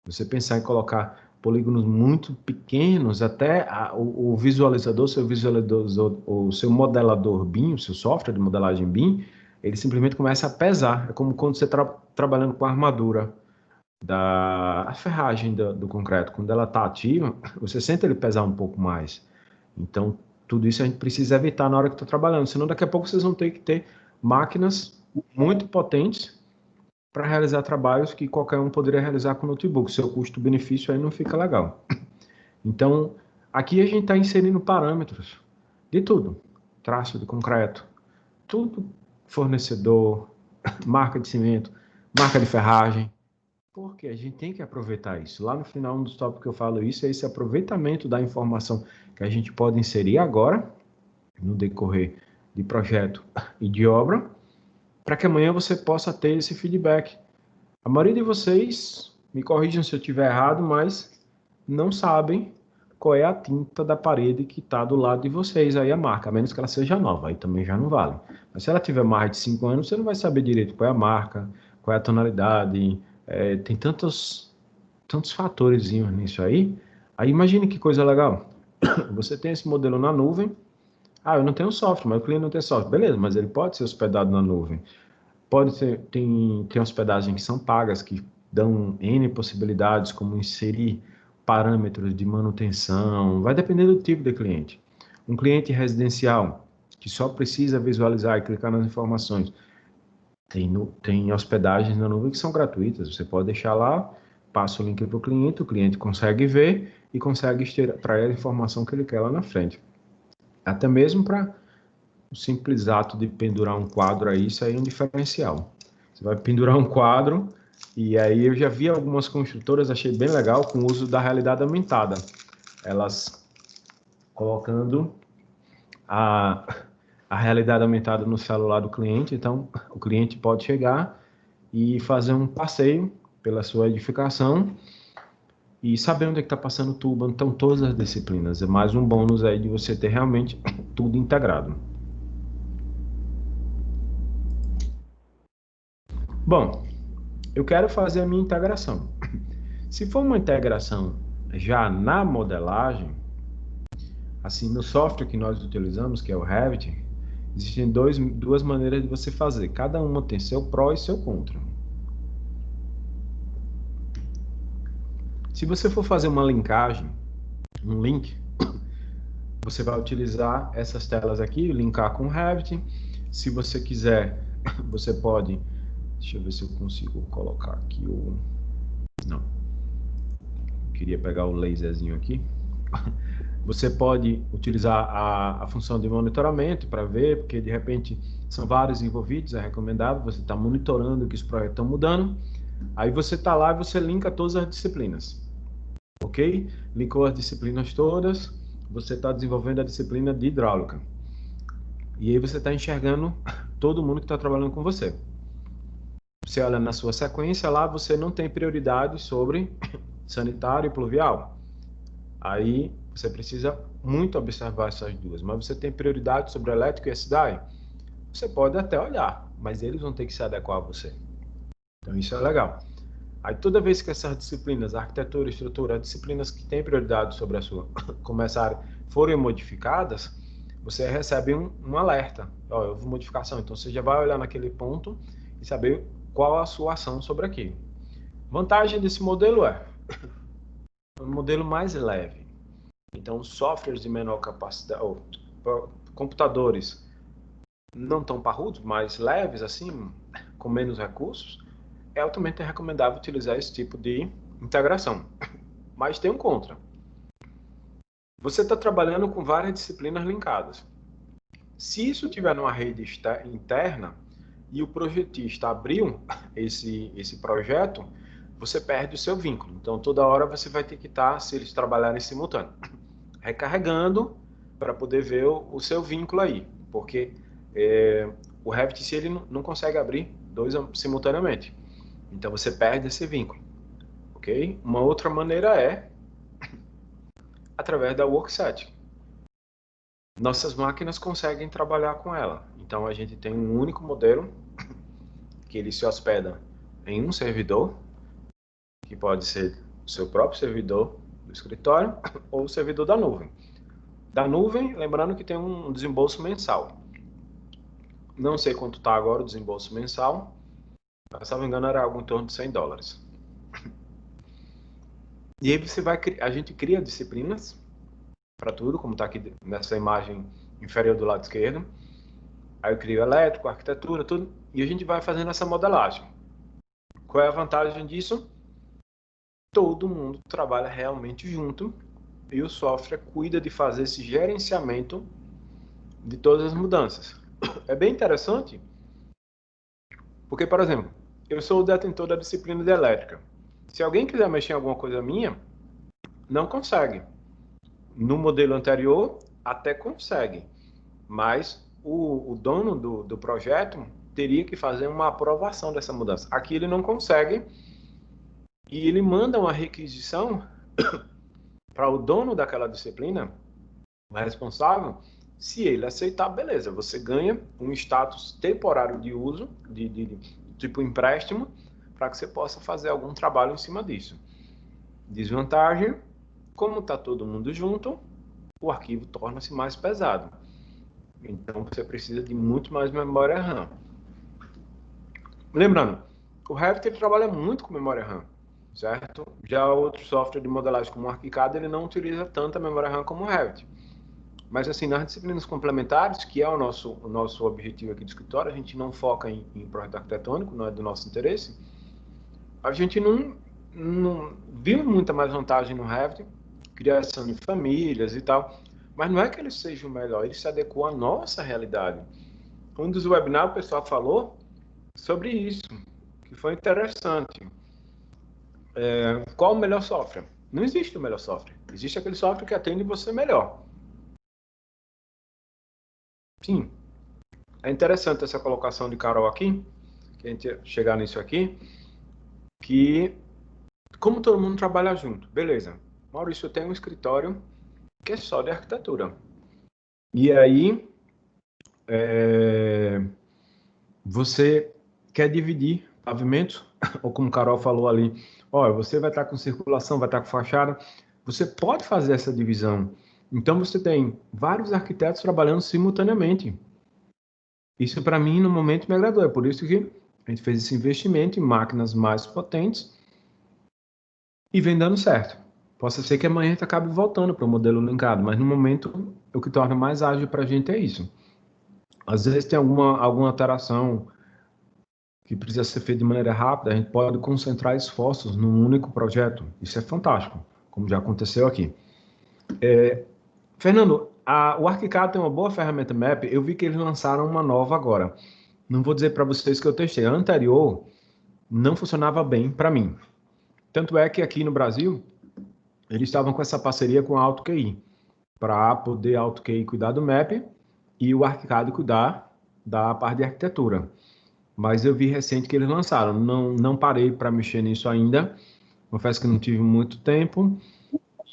Você pensar em colocar polígonos muito pequenos, até o visualizador, o seu modelador BIM, o seu software de modelagem BIM, ele simplesmente começa a pesar. É como quando você está trabalhando com a armadura da ferragem do concreto. Quando ela está ativa, você sente ele pesar um pouco mais. Então, tudo isso a gente precisa evitar na hora que está trabalhando, senão daqui a pouco vocês vão ter que ter máquinas muito potentes para realizar trabalhos que qualquer um poderia realizar com notebook. Seu custo-benefício aí não fica legal. Então, aqui a gente está inserindo parâmetros de tudo. Traço de concreto, tudo, fornecedor, marca de cimento, marca de ferragem, porque a gente tem que aproveitar isso. Lá no final, um dos tópicos que eu falo isso é esse aproveitamento da informação que a gente pode inserir agora, no decorrer de projeto e de obra, para que amanhã você possa ter esse feedback. A maioria de vocês, me corrijam se eu estiver errado, mas não sabem qual é a tinta da parede que está do lado de vocês, aí a marca, a menos que ela seja nova, aí também já não vale. Mas se ela tiver mais de 5 anos, você não vai saber direito qual é a marca, qual é a tonalidade, tem tantos fatores nisso aí. Aí imagine que coisa legal. Você tem esse modelo na nuvem. Eu não tenho software, mas o cliente não tem software. Beleza, mas ele pode ser hospedado na nuvem. Pode ser, tem hospedagens que são pagas, que dão N possibilidades, como inserir parâmetros de manutenção. Vai depender do tipo de cliente. Um cliente residencial, que só precisa visualizar e clicar nas informações, tem hospedagens na nuvem que são gratuitas. Você pode deixar lá, passa o link para o cliente consegue ver e consegue extrair a informação que ele quer lá na frente. Até mesmo para o simples ato de pendurar um quadro aí, isso aí é um diferencial. Você vai pendurar um quadro, e aí eu já vi algumas construtoras, achei bem legal, com o uso da realidade aumentada. Elas colocando a realidade aumentada no celular do cliente, então o cliente pode chegar e fazer um passeio pela sua edificação e saber onde é que está passando tubo, onde estão todas as disciplinas. É mais um bônus aí de você ter realmente tudo integrado. Bom, eu quero fazer a minha integração. Se for uma integração já na modelagem, assim, no software que nós utilizamos, que é o Revit, existem duas maneiras de você fazer. Cada uma tem seu pró e seu contra. Se você for fazer uma linkagem, um link, você vai utilizar essas telas aqui, linkar com o Revit. Se você quiser, você pode... Deixa eu ver se eu consigo colocar aqui o... Não. Queria pegar o laserzinho aqui. Você pode utilizar a função de monitoramento para ver, porque de repente são vários envolvidos, é recomendável você estar monitorando que os projetos estão mudando. Aí você está lá e você linka todas as disciplinas. Ok? Linkou as disciplinas todas, você está desenvolvendo a disciplina de hidráulica. E aí você está enxergando todo mundo que está trabalhando com você. Você olha na sua sequência lá, você não tem prioridade sobre sanitário e pluvial. Aí você precisa muito observar essas duas, mas você tem prioridade sobre elétrico e SDI. Você pode até olhar, mas eles vão ter que se adequar a você. Então isso é legal. Aí toda vez que essas disciplinas, arquitetura, estrutura, disciplinas que têm prioridade sobre a sua começarem, forem modificadas, você recebe um alerta. Houve modificação, então você já vai olhar naquele ponto e saber qual a sua ação sobre aquilo. Vantagem desse modelo é um modelo mais leve. Então, softwares de menor capacidade, ou computadores não tão parrudos, mais leves, assim, com menos recursos, é altamente recomendável utilizar esse tipo de integração. Mas tem um contra. Você está trabalhando com várias disciplinas linkadas. Se isso tiver numa rede interna e o projetista abriu esse projeto, você perde o seu vínculo. Então, toda hora você vai ter que estar, se eles trabalharem simultâneo, recarregando para poder ver o seu vínculo aí. Porque o Revit, se ele não consegue abrir dois simultaneamente. Então, você perde esse vínculo. Ok? Uma outra maneira é através da Workset. Nossas máquinas conseguem trabalhar com ela. Então, a gente tem um único modelo que ele se hospeda em um servidor, que pode ser o seu próprio servidor do escritório ou o servidor da nuvem. Da nuvem, lembrando que tem um desembolso mensal. Não sei quanto está agora o desembolso mensal, mas, se não me engano, era algo em torno de $100. E aí a gente cria disciplinas para tudo, como está aqui nessa imagem inferior do lado esquerdo. Aí eu crio elétrico, arquitetura, tudo, e a gente vai fazendo essa modelagem. Qual é a vantagem disso? Todo mundo trabalha realmente junto e o software cuida de fazer esse gerenciamento de todas as mudanças. É bem interessante, porque, por exemplo, eu sou o detentor da disciplina de elétrica. Se alguém quiser mexer em alguma coisa minha, não consegue. No modelo anterior, até consegue, mas o dono do projeto teria que fazer uma aprovação dessa mudança. Aqui ele não consegue e ele manda uma requisição para o dono daquela disciplina, o responsável. Se ele aceitar, beleza, você ganha um status temporário de uso, de tipo empréstimo, para que você possa fazer algum trabalho em cima disso. Desvantagem, como está todo mundo junto, o arquivo torna-se mais pesado. Então, você precisa de muito mais memória RAM. Lembrando, o Revit trabalha muito com memória RAM, certo? Já outro software de modelagem como o ArchiCAD, ele não utiliza tanta memória RAM como o Revit. Mas, assim, nas disciplinas complementares, que é o nosso objetivo aqui do escritório, a gente não foca em projeto arquitetônico, não é do nosso interesse, a gente não viu muita mais vantagem no Revit, criação de famílias e tal, mas não é que ele seja o melhor, ele se adequou à nossa realidade. Um dos webinars o pessoal falou sobre isso, que foi interessante. Qual o melhor software? Não existe o melhor software, existe aquele software que atende você melhor. Sim, é interessante essa colocação de Carol aqui, que a gente chegar nisso aqui, que como todo mundo trabalha junto, beleza. Maurício, eu tenho um escritório que é só de arquitetura. E aí, você quer dividir pavimento, ou como Carol falou ali, olha, você vai estar com circulação, vai estar com fachada, você pode fazer essa divisão. Então, você tem vários arquitetos trabalhando simultaneamente. Isso, para mim, no momento, me agradou. É por isso que a gente fez esse investimento em máquinas mais potentes e vem dando certo. Possa ser que amanhã a gente acabe voltando para o modelo linkado, mas no momento, o que torna mais ágil para a gente é isso. Às vezes tem alguma alteração que precisa ser feita de maneira rápida, a gente pode concentrar esforços num único projeto. Isso é fantástico, como já aconteceu aqui. Fernando, o ArchiCAD tem uma boa ferramenta Map, eu vi que eles lançaram uma nova agora. Não vou dizer para vocês que eu testei. A anterior não funcionava bem para mim. Tanto é que aqui no Brasil, eles estavam com essa parceria com a AutoQI, para poder a AutoQI cuidar do Map e o ArchiCAD cuidar da parte de arquitetura. Mas eu vi recente que eles lançaram. Não parei para mexer nisso ainda. Confesso que não tive muito tempo.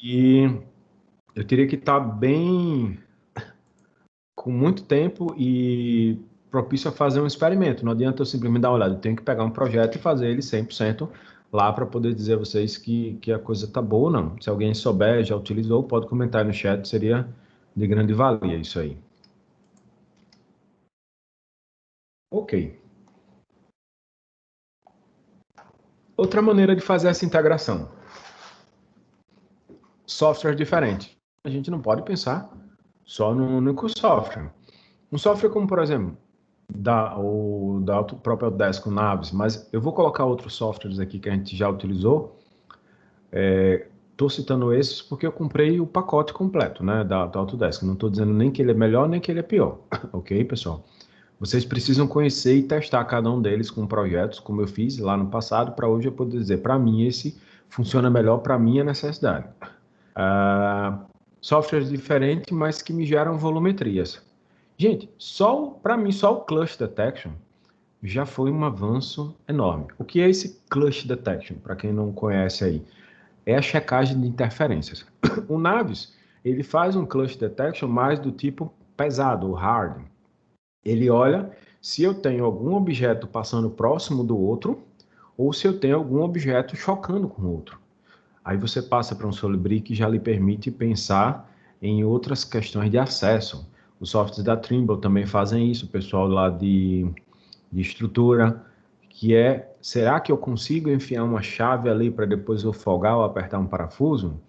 E eu teria que estar bem, com muito tempo e propício a fazer um experimento. Não adianta eu simplesmente dar uma olhada. Eu tenho que pegar um projeto e fazer ele 100% lá para poder dizer a vocês que a coisa está boa ou não. Se alguém souber, já utilizou, pode comentar aí no chat. Seria de grande valia isso aí. Ok. Outra maneira de fazer essa integração. Software diferente. A gente não pode pensar só num único software. Um software como, por exemplo, da própria Autodesk, o Navis, mas eu vou colocar outros softwares aqui que a gente já utilizou. Estou citando esses porque eu comprei o pacote completo, né, da Autodesk. Não estou dizendo nem que ele é melhor, nem que ele é pior. Ok, pessoal? Vocês precisam conhecer e testar cada um deles com projetos, como eu fiz lá no passado, para hoje eu poder dizer, para mim, esse funciona melhor para a minha necessidade. Softwares diferentes, mas que me geram volumetrias. Gente, para mim, só o Clutch Detection já foi um avanço enorme. O que é esse Clutch Detection, para quem não conhece aí? É a checagem de interferências. O Navis, ele faz um cluster detection mais do tipo pesado, hard. Ele olha se eu tenho algum objeto passando próximo do outro ou se eu tenho algum objeto chocando com o outro. Aí você passa para um Solibri que já lhe permite pensar em outras questões de acesso. Os softwares da Trimble também fazem isso, o pessoal lá de estrutura, que é, será que eu consigo enfiar uma chave ali para depois eu folgar ou apertar um parafuso?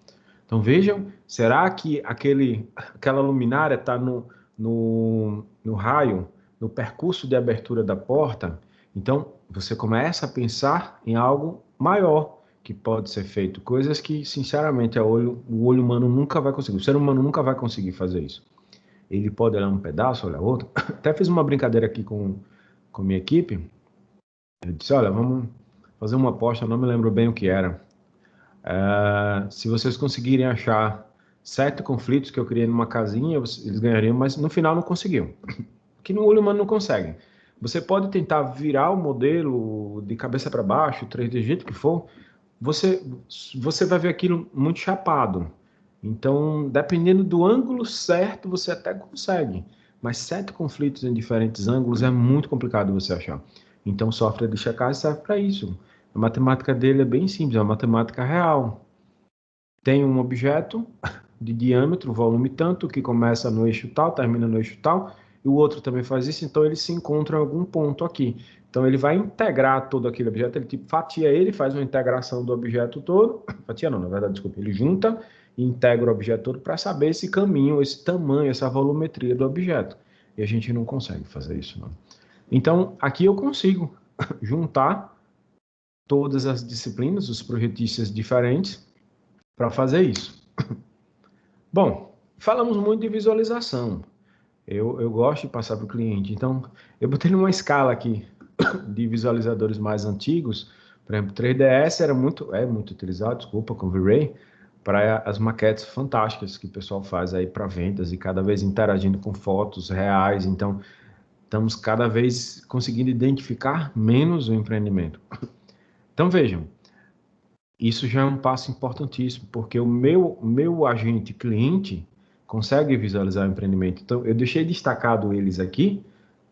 Então vejam, será que aquela luminária está no raio, no percurso de abertura da porta? Então você começa a pensar em algo maior que pode ser feito, coisas que sinceramente o olho humano nunca vai conseguir, o ser humano nunca vai conseguir fazer isso. Ele pode olhar um pedaço, olhar outro. Até fiz uma brincadeira aqui com minha equipe. Eu disse, olha, vamos fazer uma aposta, não me lembro bem o que era. Se vocês conseguirem achar 7 conflitos que eu criei numa casinha, eles ganhariam, mas no final não conseguiam. Que no olho humano não conseguem. Você pode tentar virar o modelo de cabeça para baixo, 3D, do jeito que for, você vai ver aquilo muito chapado. Então, dependendo do ângulo certo, você até consegue. Mas 7 conflitos em diferentes ângulos é muito complicado você achar. Então, o software de checagem serve para isso. A matemática dele é bem simples, é uma matemática real. Tem um objeto de diâmetro, volume tanto, que começa no eixo tal, termina no eixo tal, e o outro também faz isso, então eles se encontram em algum ponto aqui. Então ele vai integrar todo aquele objeto, ele tipo fatia ele, faz uma integração do objeto todo, fatia não, na verdade, desculpa, ele junta e integra o objeto todo para saber esse caminho, esse tamanho, essa volumetria do objeto. E a gente não consegue fazer isso, não. Então, aqui eu consigo juntar todas as disciplinas, os projetistas diferentes, para fazer isso. Bom, falamos muito de visualização. Eu gosto de passar para o cliente. Então, eu botei numa escala aqui de visualizadores mais antigos. Por exemplo, 3ds é muito utilizado, desculpa, com V-Ray, para as maquetes fantásticas que o pessoal faz aí para vendas e cada vez interagindo com fotos reais. Então, estamos cada vez conseguindo identificar menos o empreendimento. Então, vejam, isso já é um passo importantíssimo, porque o meu agente cliente consegue visualizar o empreendimento. Então, eu deixei destacado eles aqui,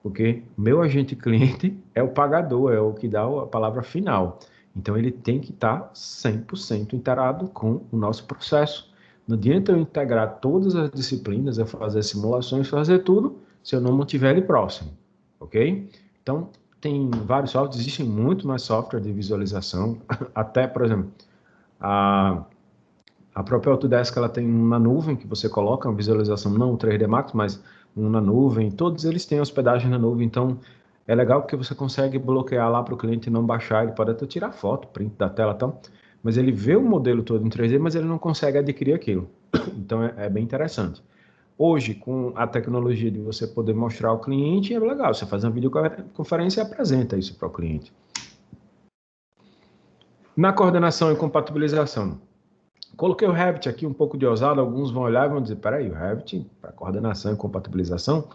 porque meu agente cliente é o pagador, é o que dá a palavra final. Então, ele tem que estar 100% integrado com o nosso processo. Não adianta eu integrar todas as disciplinas, eu fazer simulações, fazer tudo, se eu não mantiver ele próximo, ok? Então, tem vários softwares, existem muito mais software de visualização, até, por exemplo, a própria Autodesk, ela tem uma nuvem que você coloca, uma visualização, não o 3D Max, mas na nuvem, todos eles têm hospedagem na nuvem, então é legal porque você consegue bloquear lá para o cliente não baixar, ele pode até tirar foto, print da tela e tal, mas ele vê o modelo todo em 3D, mas ele não consegue adquirir aquilo, então é bem interessante. Hoje, com a tecnologia de você poder mostrar ao cliente, é legal, você faz uma videoconferência e apresenta isso para o cliente. Na coordenação e compatibilização, coloquei o Revit aqui um pouco de ousado, alguns vão olhar e vão dizer, peraí, o Revit para coordenação e compatibilização,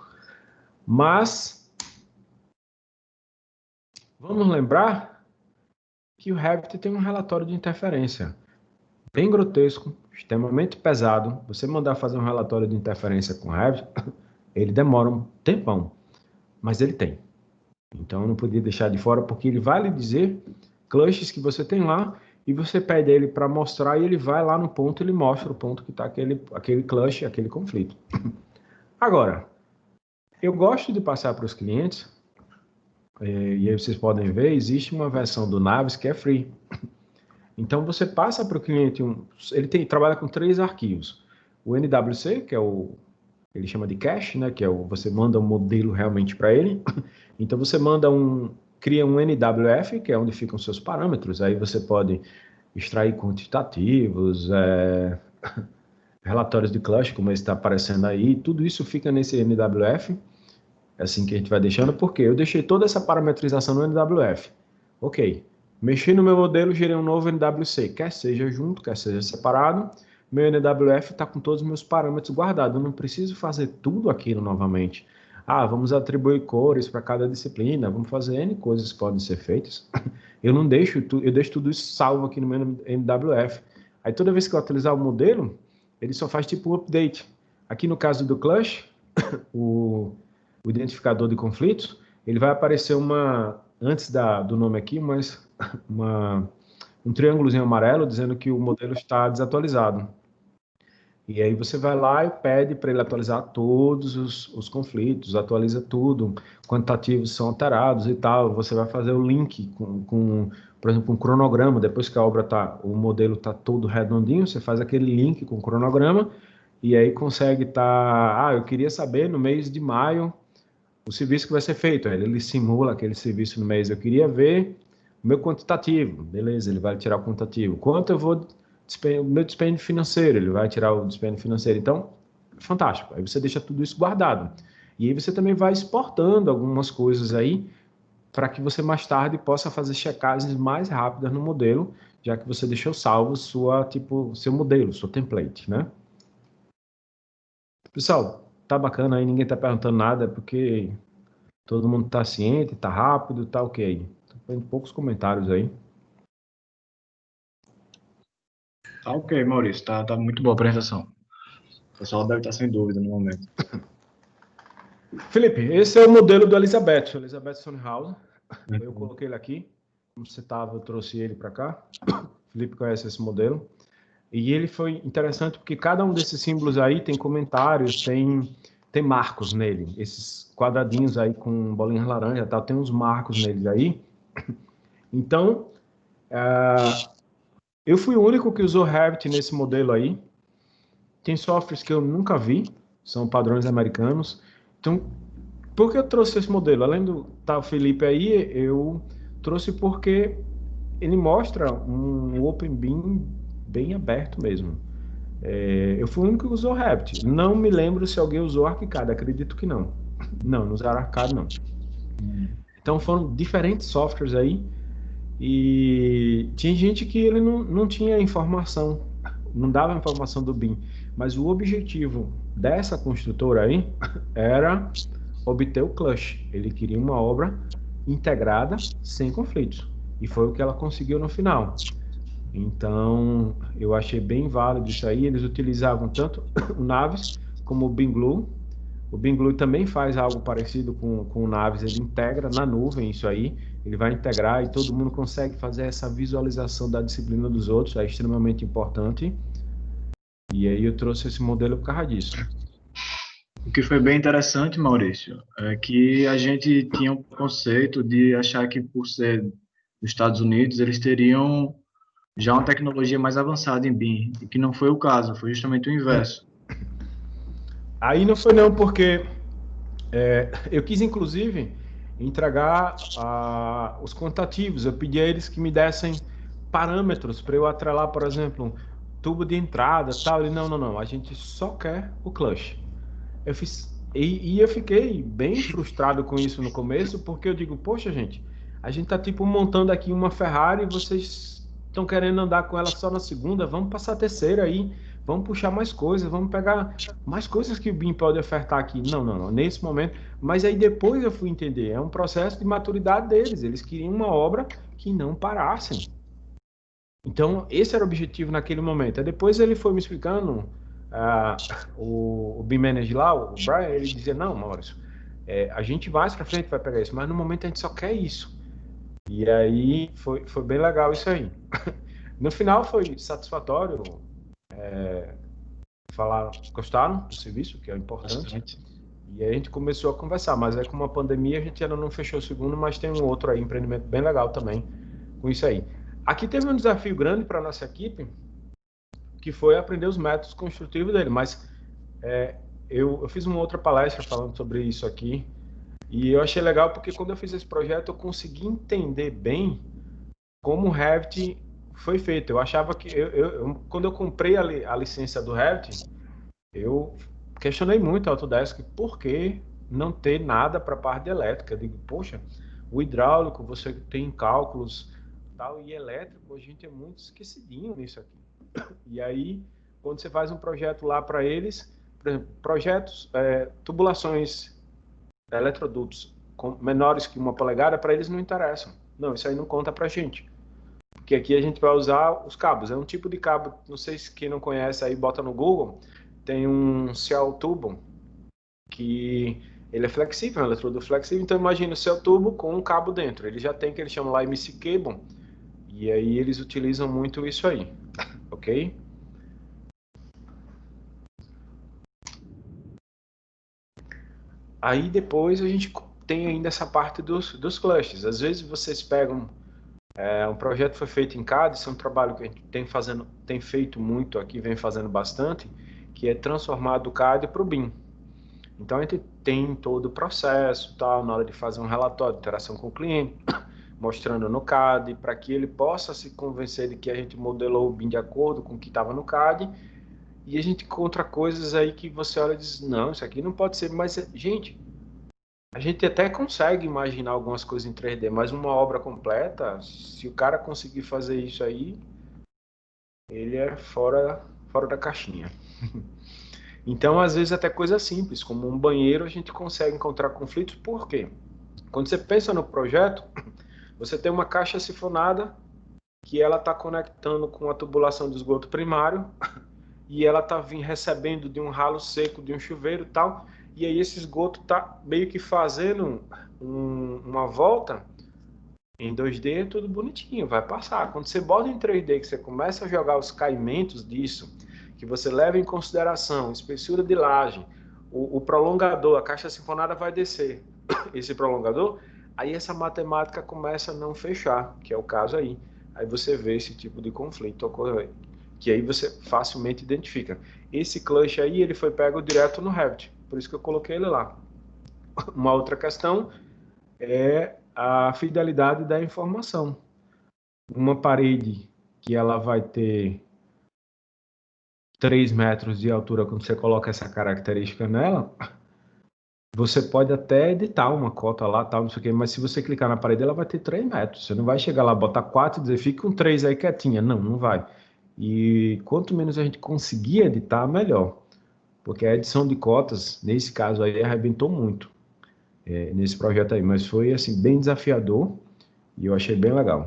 mas vamos lembrar que o Revit tem um relatório de interferência bem grotesco, extremamente pesado. Você mandar fazer um relatório de interferência com o Revit, ele demora um tempão, mas ele tem. Então eu não podia deixar de fora, porque ele vai lhe dizer clusters que você tem lá, e você pede ele para mostrar, e ele vai lá no ponto, ele mostra o ponto que está aquele cluster, aquele conflito. Agora, eu gosto de passar para os clientes, e aí vocês podem ver, existe uma versão do Navis que é free. Então você passa para o cliente, ele trabalha com 3 arquivos. O NWC, que é ele chama de cache, né, que é você manda um modelo realmente para ele. Então você cria um NWF, que é onde ficam seus parâmetros. Aí você pode extrair quantitativos, relatórios de cluster, como esse está aparecendo aí. Tudo isso fica nesse NWF. É assim que a gente vai deixando, porque eu deixei toda essa parametrização no NWF. Ok. Mexi no meu modelo, gerei um novo NWC. Quer seja junto, quer seja separado. Meu NWF está com todos os meus parâmetros guardados. Eu não preciso fazer tudo aquilo novamente. Vamos atribuir cores para cada disciplina. Vamos fazer N coisas que podem ser feitas. Eu deixo tudo isso salvo aqui no meu NWF. Aí toda vez que eu utilizar o modelo, ele só faz tipo um update. Aqui no caso do Clutch, o identificador de conflitos, ele vai aparecer antes do nome aqui, um triângulozinho amarelo dizendo que o modelo está desatualizado. E aí você vai lá e pede para ele atualizar todos os conflitos, atualiza tudo, quantitativos são alterados e tal. Você vai fazer o link por exemplo, um cronograma. Depois que o modelo está todo redondinho, você faz aquele link com o cronograma e aí consegue eu queria saber no mês de maio o serviço que vai ser feito. Aí ele simula aquele serviço no mês. Eu queria ver o meu quantitativo. Beleza, ele vai tirar o quantitativo. Quanto eu vou o meu dispêndio financeiro, ele vai tirar o dispêndio financeiro. Então, fantástico. Aí você deixa tudo isso guardado. E aí você também vai exportando algumas coisas aí para que você mais tarde possa fazer checagens mais rápidas no modelo, já que você deixou salvo seu modelo, sua template, né? Pessoal, tá bacana aí, ninguém tá perguntando nada, porque todo mundo tá ciente, tá rápido, tá ok. Tem poucos comentários aí. Tá ok, Maurício. Tá muito boa a apresentação. O pessoal deve estar sem dúvida no momento. Felipe, esse é o modelo do Elizabeth Sonhausen. Eu coloquei ele aqui. Como você estava, eu trouxe ele para cá. Felipe conhece esse modelo. E ele foi interessante porque cada um desses símbolos aí tem comentários, tem marcos nele. Esses quadradinhos aí com bolinhas laranja, tal, tem uns marcos neles aí. Então, eu fui o único que usou Revit nesse modelo aí. Tem softwares que eu nunca vi, são padrões americanos. Então, por que eu trouxe esse modelo? Além do tal Felipe aí, eu trouxe porque ele mostra um Open BIM bem aberto mesmo. Eu fui o único que usou Revit. Não me lembro se alguém usou ArchiCAD, acredito que não. Não usaram ArchiCAD, não. Então foram diferentes softwares aí e tinha gente que ele não tinha informação, não dava informação do BIM. Mas o objetivo dessa construtora aí era obter o Clutch. Ele queria uma obra integrada, sem conflitos. E foi o que ela conseguiu no final. Então, eu achei bem válido isso aí. Eles utilizavam tanto o Navis como o BIMglue. O BIMglue também faz algo parecido com o Navis. Ele integra na nuvem isso aí. Ele vai integrar e todo mundo consegue fazer essa visualização da disciplina dos outros. É extremamente importante. E aí eu trouxe esse modelo por causa disso. O que foi bem interessante, Maurício, é que a gente tinha um conceito de achar que, por ser dos Estados Unidos, eles teriam já uma tecnologia mais avançada em BIM, e que não foi o caso, foi justamente o inverso. Aí não foi não, porque eu quis, inclusive, entregar os quantitativos. Eu pedi a eles que me dessem parâmetros para eu atrelar, por exemplo, tubo de entrada, tal. Ele, não, a gente só quer o clutch. Eu fiz, e eu fiquei bem frustrado com isso no começo, porque eu digo, poxa, gente, a gente tá tipo montando aqui uma Ferrari e vocês estão querendo andar com ela só na segunda, vamos passar a terceira aí, vamos puxar mais coisas, vamos pegar mais coisas que o BIM pode ofertar aqui. Não, nesse momento. Mas aí depois eu fui entender, é um processo de maturidade deles, eles queriam uma obra que não parassem. Então, esse era o objetivo naquele momento. Aí depois ele foi me explicando, o BIM Manager lá, o Brian, ele dizia, não, Maurício, a gente mais pra frente vai pegar isso, mas no momento a gente só quer isso. E aí foi bem legal isso aí. No final foi satisfatório, gostaram do serviço, que é importante. E aí a gente começou a conversar, mas aí com a pandemia a gente ainda não fechou o segundo, mas tem um outro aí, empreendimento bem legal também com isso aí. Aqui teve um desafio grande para a nossa equipe, que foi aprender os métodos construtivos dele, mas eu fiz uma outra palestra falando sobre isso aqui, e eu achei legal porque quando eu fiz esse projeto eu consegui entender bem como o Revit foi feito. Eu achava que, quando eu comprei a licença do Revit, eu questionei muito a Autodesk por que não ter nada para a parte de elétrica. Eu digo, poxa, o hidráulico você tem cálculos tal, e elétrico a gente é muito esquecidinho nisso aqui. E aí, quando você faz um projeto lá para eles, por exemplo, projetos, tubulações, menores que 1 polegada, para eles não interessam. Não, isso aí não conta para a gente. porque aqui a gente vai usar os cabos. É um tipo de cabo, não sei se quem não conhece aí, bota no Google, tem um Cell Tubo, que ele é flexível, é um eletrodo flexível, então imagina o Cell Tubo com um cabo dentro. Ele já tem que eles chamam lá MC Cable, e aí eles utilizam muito isso aí, ok? Aí depois a gente tem ainda essa parte dos clusters. Às vezes vocês pegam um projeto que foi feito em CAD, isso é um trabalho que a gente tem feito muito aqui, vem fazendo bastante, que é transformar do CAD para o BIM. Então a gente tem todo o processo, tal, na hora de fazer um relatório de interação com o cliente, mostrando no CAD, para que ele possa se convencer de que a gente modelou o BIM de acordo com o que estava no CAD, e a gente encontra coisas aí que você olha e diz, não, isso aqui não pode ser, mas, gente, a gente até consegue imaginar algumas coisas em 3D, mas uma obra completa, se o cara conseguir fazer isso aí, ele é fora da caixinha. Então, às vezes, até coisa simples, como um banheiro, a gente consegue encontrar conflitos. Por quê? Quando você pensa no projeto, você tem uma caixa sifonada que ela está conectando com a tubulação de esgoto primário e ela está recebendo de um ralo seco, de um chuveiro e tal, e aí esse esgoto está meio que fazendo uma volta em 2D, é tudo bonitinho, vai passar. Quando você bota em 3D, que você começa a jogar os caimentos disso, que você leva em consideração espessura de laje, o prolongador, a caixa sifonada vai descer, esse prolongador, aí essa matemática começa a não fechar, que é o caso aí. Aí você vê esse tipo de conflito ocorrer, que aí você facilmente identifica. Esse clutch aí, ele foi pego direto no Revit, por isso que eu coloquei ele lá. Uma outra questão é a fidelidade da informação. Uma parede que ela vai ter 3 metros de altura, quando você coloca essa característica nela, você pode até editar uma cota lá, tal, não sei o quê, mas se você clicar na parede, ela vai ter 3 metros. Você não vai chegar lá, botar 4 e dizer, fica com 3 aí quietinha. Não, não vai. E quanto menos a gente conseguir editar, melhor. Porque a edição de cotas, nesse caso aí, arrebentou muito nesse projeto aí. Mas foi, assim, bem desafiador e eu achei bem legal.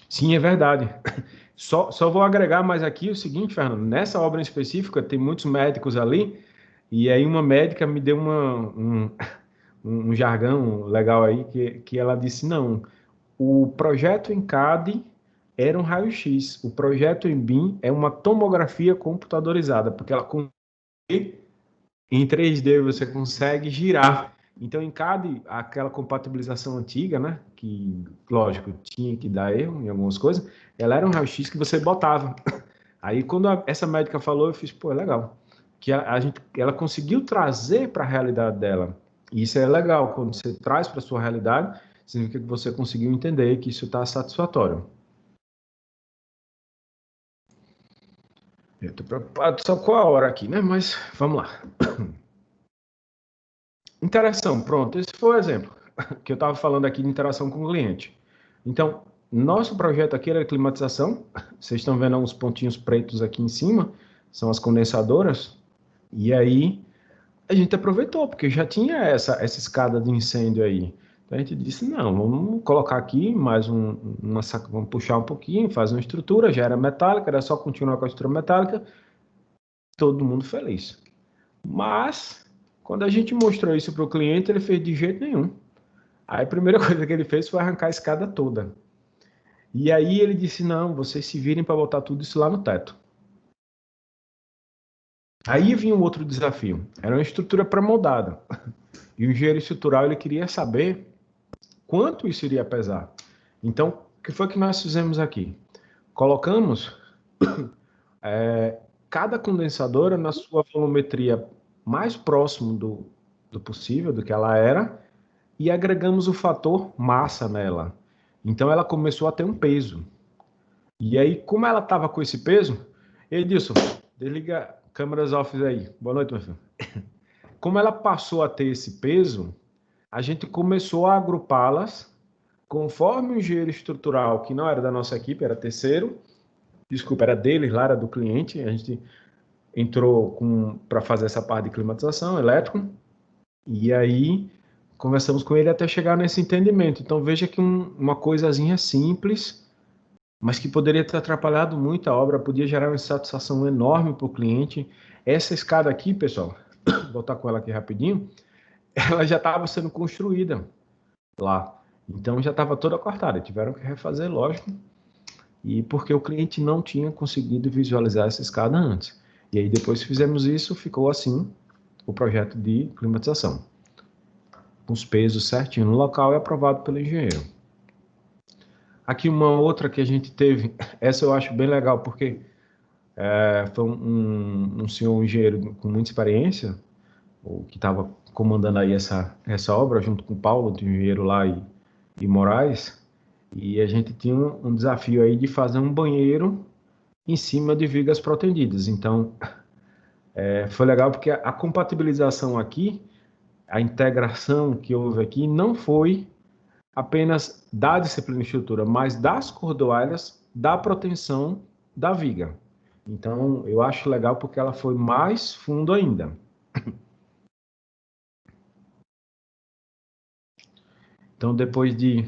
Sim, é verdade. Só vou agregar mais aqui o seguinte, Fernando, nessa obra em específica tem muitos médicos ali, e aí uma médica me deu um jargão legal aí, que ela disse, não, o projeto em CAD era um raio-x, o projeto em BIM é uma tomografia computadorizada, porque ela em 3D você consegue girar. Então, em CAD, aquela compatibilização antiga, né, que, lógico, tinha que dar erro em algumas coisas, ela era um raio-x que você botava. Aí, quando essa médica falou, eu fiz, pô, é legal. Que ela conseguiu trazer para a realidade dela. E isso é legal, quando você traz para a sua realidade, significa que você conseguiu entender que isso está satisfatório. Eu estou preocupado só com a hora aqui, né? Mas vamos lá. Interação, pronto. Esse foi o exemplo que eu estava falando aqui de interação com o cliente. Então, nosso projeto aqui era climatização. Vocês estão vendo uns pontinhos pretos aqui em cima, são as condensadoras. E aí, a gente aproveitou, porque já tinha essa escada de incêndio aí. Então, a gente disse, não, vamos colocar aqui mais vamos puxar um pouquinho, fazer uma estrutura, já era metálica, era só continuar com a estrutura metálica, todo mundo feliz. Mas, quando a gente mostrou isso para o cliente, ele fez de jeito nenhum. Aí a primeira coisa que ele fez foi arrancar a escada toda. E aí ele disse, não, vocês se virem para botar tudo isso lá no teto. Aí vinha um outro desafio. Era uma estrutura pré-moldada. E o engenheiro estrutural ele queria saber quanto isso iria pesar. Então, o que foi que nós fizemos aqui? Colocamos cada condensadora na sua volumetria mais próximo do possível, do que ela era, e agregamos o fator massa nela. Então ela começou a ter um peso. E aí, como ela estava com esse peso, Edilson, desliga câmeras off aí. Boa noite, meu filho. Como ela passou a ter esse peso, a gente começou a agrupá-las conforme o engenheiro estrutural, que não era da nossa equipe, era terceiro, desculpa, era dele, lá era do cliente, a gente entrou para fazer essa parte de climatização, elétrico, e aí conversamos com ele até chegar nesse entendimento. Então, veja que uma coisazinha simples, mas que poderia ter atrapalhado muito a obra, podia gerar uma insatisfação enorme para o cliente. Essa escada aqui, pessoal, vou voltar com ela aqui rapidinho, ela já estava sendo construída lá. Então, já estava toda cortada. Tiveram que refazer, lógico, e porque o cliente não tinha conseguido visualizar essa escada antes. E aí, depois que fizemos isso, ficou assim o projeto de climatização, com os pesos certinho no local e aprovado pelo engenheiro. Aqui uma outra que a gente teve, essa eu acho bem legal, porque foi um senhor engenheiro com muita experiência, que estava comandando aí essa obra, junto com o Paulo, de engenheiro lá, e Moraes, e a gente tinha um desafio aí de fazer um banheiro em cima de vigas protendidas. Então, foi legal porque a compatibilização aqui, a integração que houve aqui, não foi apenas da disciplina de estrutura, mas das cordoalhas, da proteção da viga. Então, eu acho legal porque ela foi mais fundo ainda. Então, depois de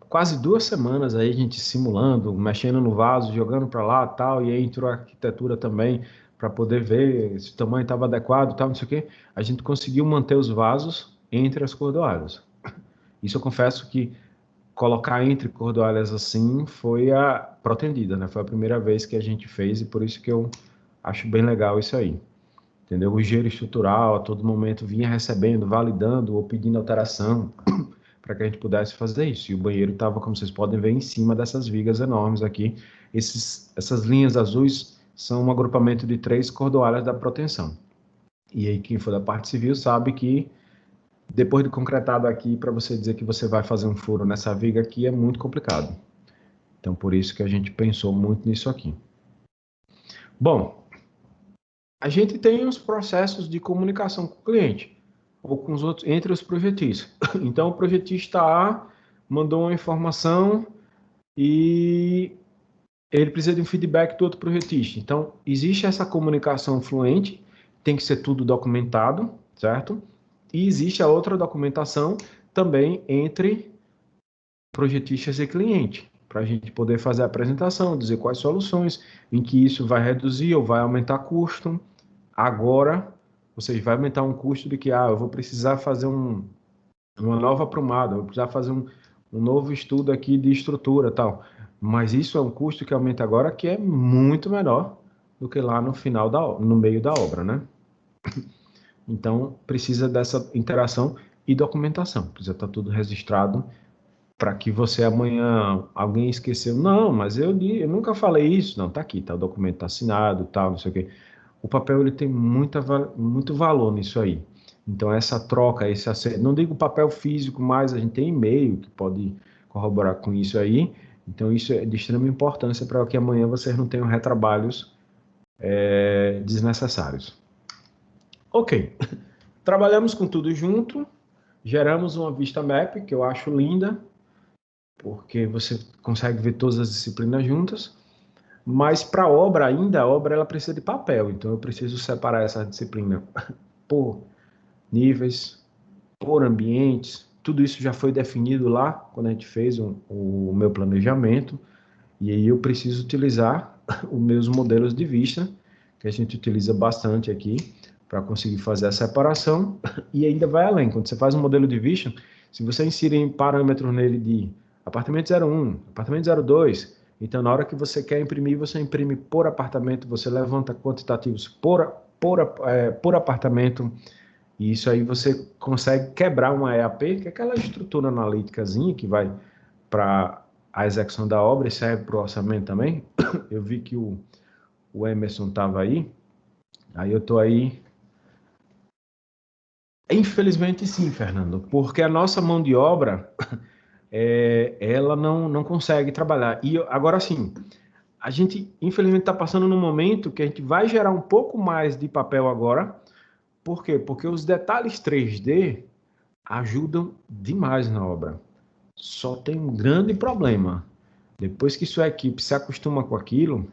quase 2 semanas aí, a gente simulando, mexendo no vaso, jogando para lá tal, e aí entrou a arquitetura também, para poder ver se o tamanho estava adequado, tal, não sei o quê, a gente conseguiu manter os vasos entre as cordoalhas. Isso eu confesso que colocar entre cordoalhas assim foi a pretendida, né? Foi a primeira vez que a gente fez e por isso que eu acho bem legal isso aí. Entendeu? O engenheiro estrutural a todo momento vinha recebendo, validando ou pedindo alteração para que a gente pudesse fazer isso. E o banheiro estava, como vocês podem ver, em cima dessas vigas enormes aqui. Essas linhas azuis são um agrupamento de 3 cordoalhas da proteção. E aí quem for da parte civil sabe que depois de concretado aqui, para você dizer que você vai fazer um furo nessa viga aqui é muito complicado. Então, por isso que a gente pensou muito nisso aqui. Bom, a gente tem os processos de comunicação com o cliente, ou com os outros, entre os projetistas. Então, o projetista A mandou uma informação e ele precisa de um feedback do outro projetista. Então, existe essa comunicação fluente, tem que ser tudo documentado, certo? E existe a outra documentação também entre projetistas e cliente, para a gente poder fazer a apresentação, dizer quais soluções, em que isso vai reduzir ou vai aumentar custo. Agora, ou seja, vai aumentar um custo de que eu vou precisar fazer uma nova aprumada, vou precisar fazer um novo estudo aqui de estrutura tal. Mas isso é um custo que aumenta agora que é muito menor do que lá no final no meio da obra, né? Então, precisa dessa interação e documentação. Precisa estar tudo registrado para que você amanhã, alguém esqueceu, não, mas eu nunca falei isso. Não, tá aqui, tá, o documento tá assinado, tal, não sei o quê. O papel, ele tem muito valor nisso aí. Então, essa troca, não digo papel físico, mas a gente tem e-mail que pode corroborar com isso aí. Então, isso é de extrema importância para que amanhã vocês não tenham retrabalhos desnecessários. Ok, trabalhamos com tudo junto, geramos uma vista map, que eu acho linda, porque você consegue ver todas as disciplinas juntas, mas para a obra ainda, a obra ela precisa de papel, então eu preciso separar essa disciplina por níveis, por ambientes, tudo isso já foi definido lá, quando a gente fez o meu planejamento, e aí eu preciso utilizar os meus modelos de vista, que a gente utiliza bastante aqui, para conseguir fazer a separação, e ainda vai além. Quando você faz um modelo de vision, se você inserir parâmetros nele de apartamento 01, apartamento 02, então na hora que você quer imprimir, você imprime por apartamento, você levanta quantitativos por apartamento, e isso aí você consegue quebrar uma EAP, que é aquela estrutura analíticazinha que vai para a execução da obra e serve para o orçamento também. Eu vi que o Emerson estava aí eu estou aí. Infelizmente sim, Fernando, porque a nossa mão de obra, ela não consegue trabalhar. E agora sim, a gente infelizmente está passando num momento que a gente vai gerar um pouco mais de papel agora. Por quê? Porque os detalhes 3D ajudam demais na obra. Só tem um grande problema. Depois que sua equipe se acostuma com aquilo,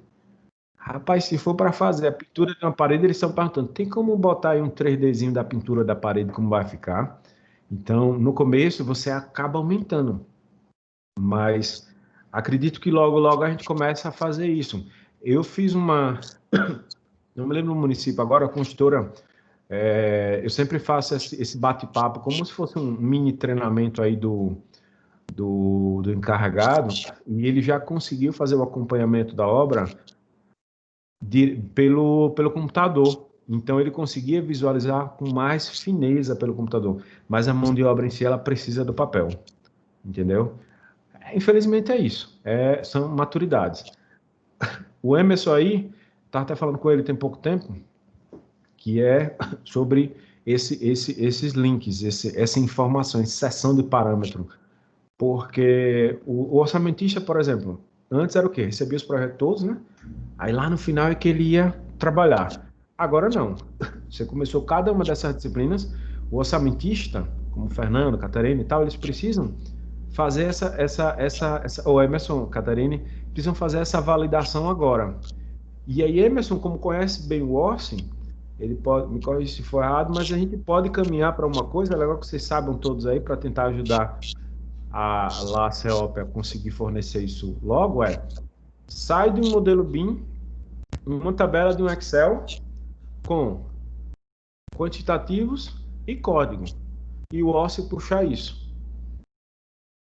Rapaz, se for para fazer a pintura de uma parede, eles estão perguntando, tem como botar aí um 3Dzinho da pintura da parede, como vai ficar? Então, no começo, você acaba aumentando, mas acredito que logo, logo a gente começa a fazer isso. Eu fiz uma, não me lembro do município agora, a construtora, eu sempre faço esse bate-papo como se fosse um mini treinamento aí do encarregado, e ele já conseguiu fazer o acompanhamento da obra pelo computador. Então ele conseguia visualizar com mais fineza pelo computador, mas a mão de obra em si ela precisa do papel, entendeu? Infelizmente é isso, são maturidades. O Emerson aí, estava até falando com ele tem pouco tempo, que é sobre esses links, essa informação, essa seção de parâmetro. Porque o orçamentista, por exemplo, antes era o quê? Recebia os projetos todos, né? Aí lá no final é que ele ia trabalhar. Agora não. Você começou cada uma dessas disciplinas, o orçamentista, como o Fernando, Catarina e tal, eles precisam fazer ou Emerson, Catarina, precisam fazer essa validação agora. E aí Emerson, como conhece bem o Orsi, ele pode, me corrija se for errado, mas a gente pode caminhar para uma coisa, é legal que vocês saibam todos aí, para tentar ajudar lá a CEOP a conseguir fornecer isso logo, sai de um modelo BIM, uma tabela de um Excel com quantitativos e código. E o OSSI puxar isso.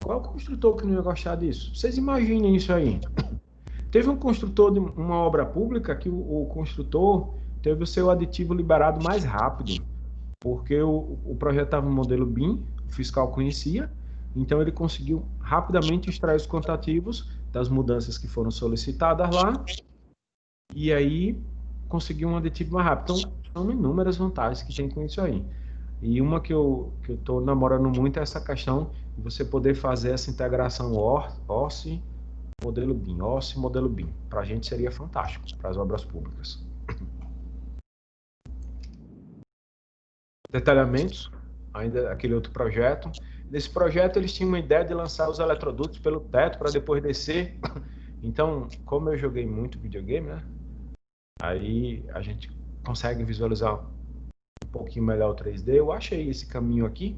Qual construtor que não ia gostar disso? Vocês imaginem isso aí. Teve um construtor de uma obra pública que o construtor teve o seu aditivo liberado mais rápido, porque o projeto estava no modelo BIM, o fiscal conhecia, então ele conseguiu rapidamente extrair os quantitativos das mudanças que foram solicitadas lá, e aí conseguiu um aditivo mais rápido. Então, são inúmeras vantagens que tem com isso aí. E uma que eu estou namorando muito é essa questão de você poder fazer essa integração OSSI, modelo BIM, OSSI, modelo BIM. Para a gente seria fantástico, para as obras públicas. Detalhamentos, ainda aquele outro projeto. Nesse projeto eles tinham uma ideia de lançar os eletrodutos pelo teto para depois descer. Então, como eu joguei muito videogame, né? Aí a gente consegue visualizar um pouquinho melhor o 3D. Eu achei esse caminho aqui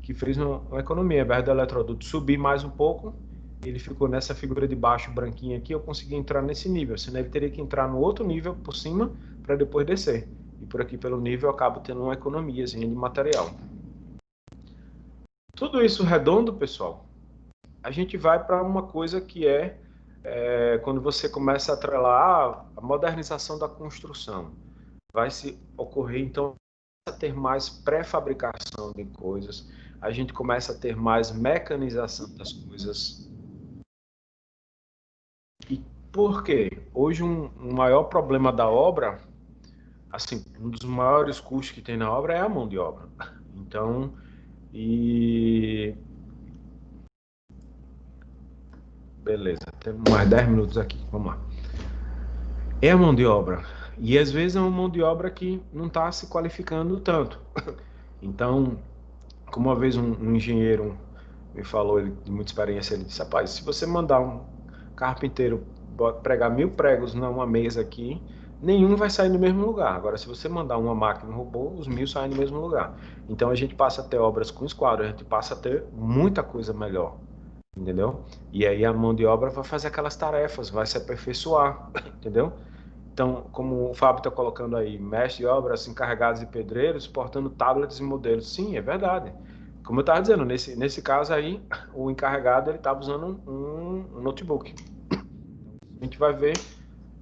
que fez uma economia. Ao invés do eletroduto subir mais um pouco, ele ficou nessa figura de baixo branquinha aqui, eu consegui entrar nesse nível. Senão ele teria que entrar no outro nível por cima para depois descer. E por aqui pelo nível eu acabo tendo uma economiazinha de material. Tudo isso redondo, pessoal, a gente vai para uma coisa que quando você começa a atrelar a modernização da construção. Vai se ocorrer, então, a ter mais pré-fabricação de coisas, a gente começa a ter mais mecanização das coisas. E por quê? Hoje um maior problema da obra, assim, um dos maiores custos que tem na obra é a mão de obra. Então, beleza, temos mais 10 minutos aqui, vamos lá. É a mão de obra. E às vezes é uma mão de obra que não está se qualificando tanto. Então, como uma vez um engenheiro me falou, ele, de muita experiência, ele disse, rapaz, se você mandar um carpinteiro pregar 1000 pregos numa mesa aqui, nenhum vai sair no mesmo lugar. Agora, se você mandar uma máquina, um robô, os 1000 saem no mesmo lugar. Então, a gente passa a ter obras com esquadro, a gente passa a ter muita coisa melhor, entendeu? E aí a mão de obra vai fazer aquelas tarefas, vai se aperfeiçoar, entendeu? Então, como o Fábio está colocando aí, mestre de obras, encarregados e pedreiros, portando tablets e modelos. Sim, é verdade. Como eu estava dizendo, nesse caso aí, o encarregado ele estava usando um notebook. A gente vai ver,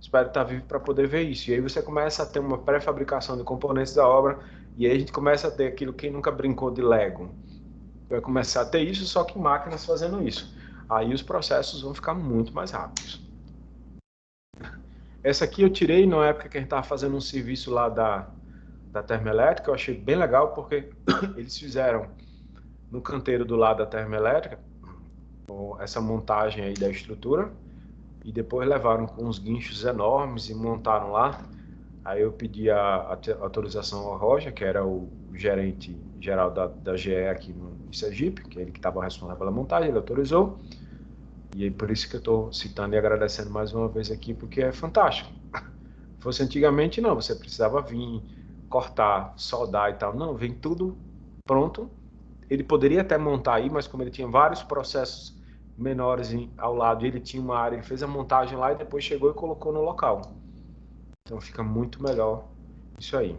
espero estar vivo para poder ver isso. E aí você começa a ter uma pré-fabricação de componentes da obra, e aí a gente começa a ter aquilo, quem nunca brincou de Lego. Vai começar a ter isso, só que máquinas fazendo isso. Aí os processos vão ficar muito mais rápidos. Essa aqui eu tirei na época que a gente estava fazendo um serviço lá da termoelétrica, eu achei bem legal, porque eles fizeram no canteiro do lado da termoelétrica essa montagem aí da estrutura, e depois levaram com uns guinchos enormes e montaram lá. Aí eu pedi a autorização ao Roger, que era o gerente geral da GE aqui no Sergipe, que é ele que estava responsável pela montagem, ele autorizou. E aí, por isso que eu estou citando e agradecendo mais uma vez aqui, porque é fantástico. Se fosse antigamente, não, você precisava vir, cortar, soldar e tal. Não, vem tudo pronto. Ele poderia até montar aí, mas como ele tinha vários processos menores ao lado, e ele tinha uma área, ele fez a montagem lá e depois chegou e colocou no local. Então fica muito melhor isso aí.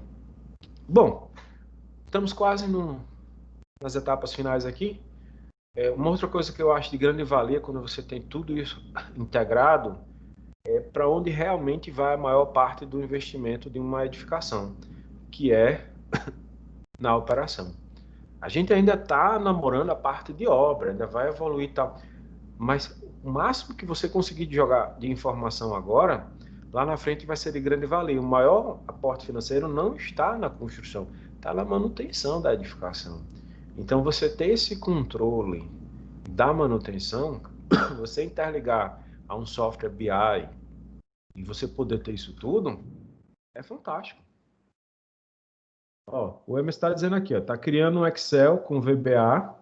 Bom, estamos quase nas etapas finais aqui. Uma outra coisa que eu acho de grande valia quando você tem tudo isso integrado é para onde realmente vai a maior parte do investimento de uma edificação, que é na operação. A gente ainda está namorando a parte de obra, ainda vai evoluir e tal, mas o máximo que você conseguir jogar de informação agora, lá na frente vai ser de grande valia. O maior aporte financeiro não está na construção, está na manutenção da edificação. Então, você ter esse controle da manutenção, você interligar a um software BI e você poder ter isso tudo, é fantástico. Ó, o Emerson está dizendo aqui, está criando um Excel com VBA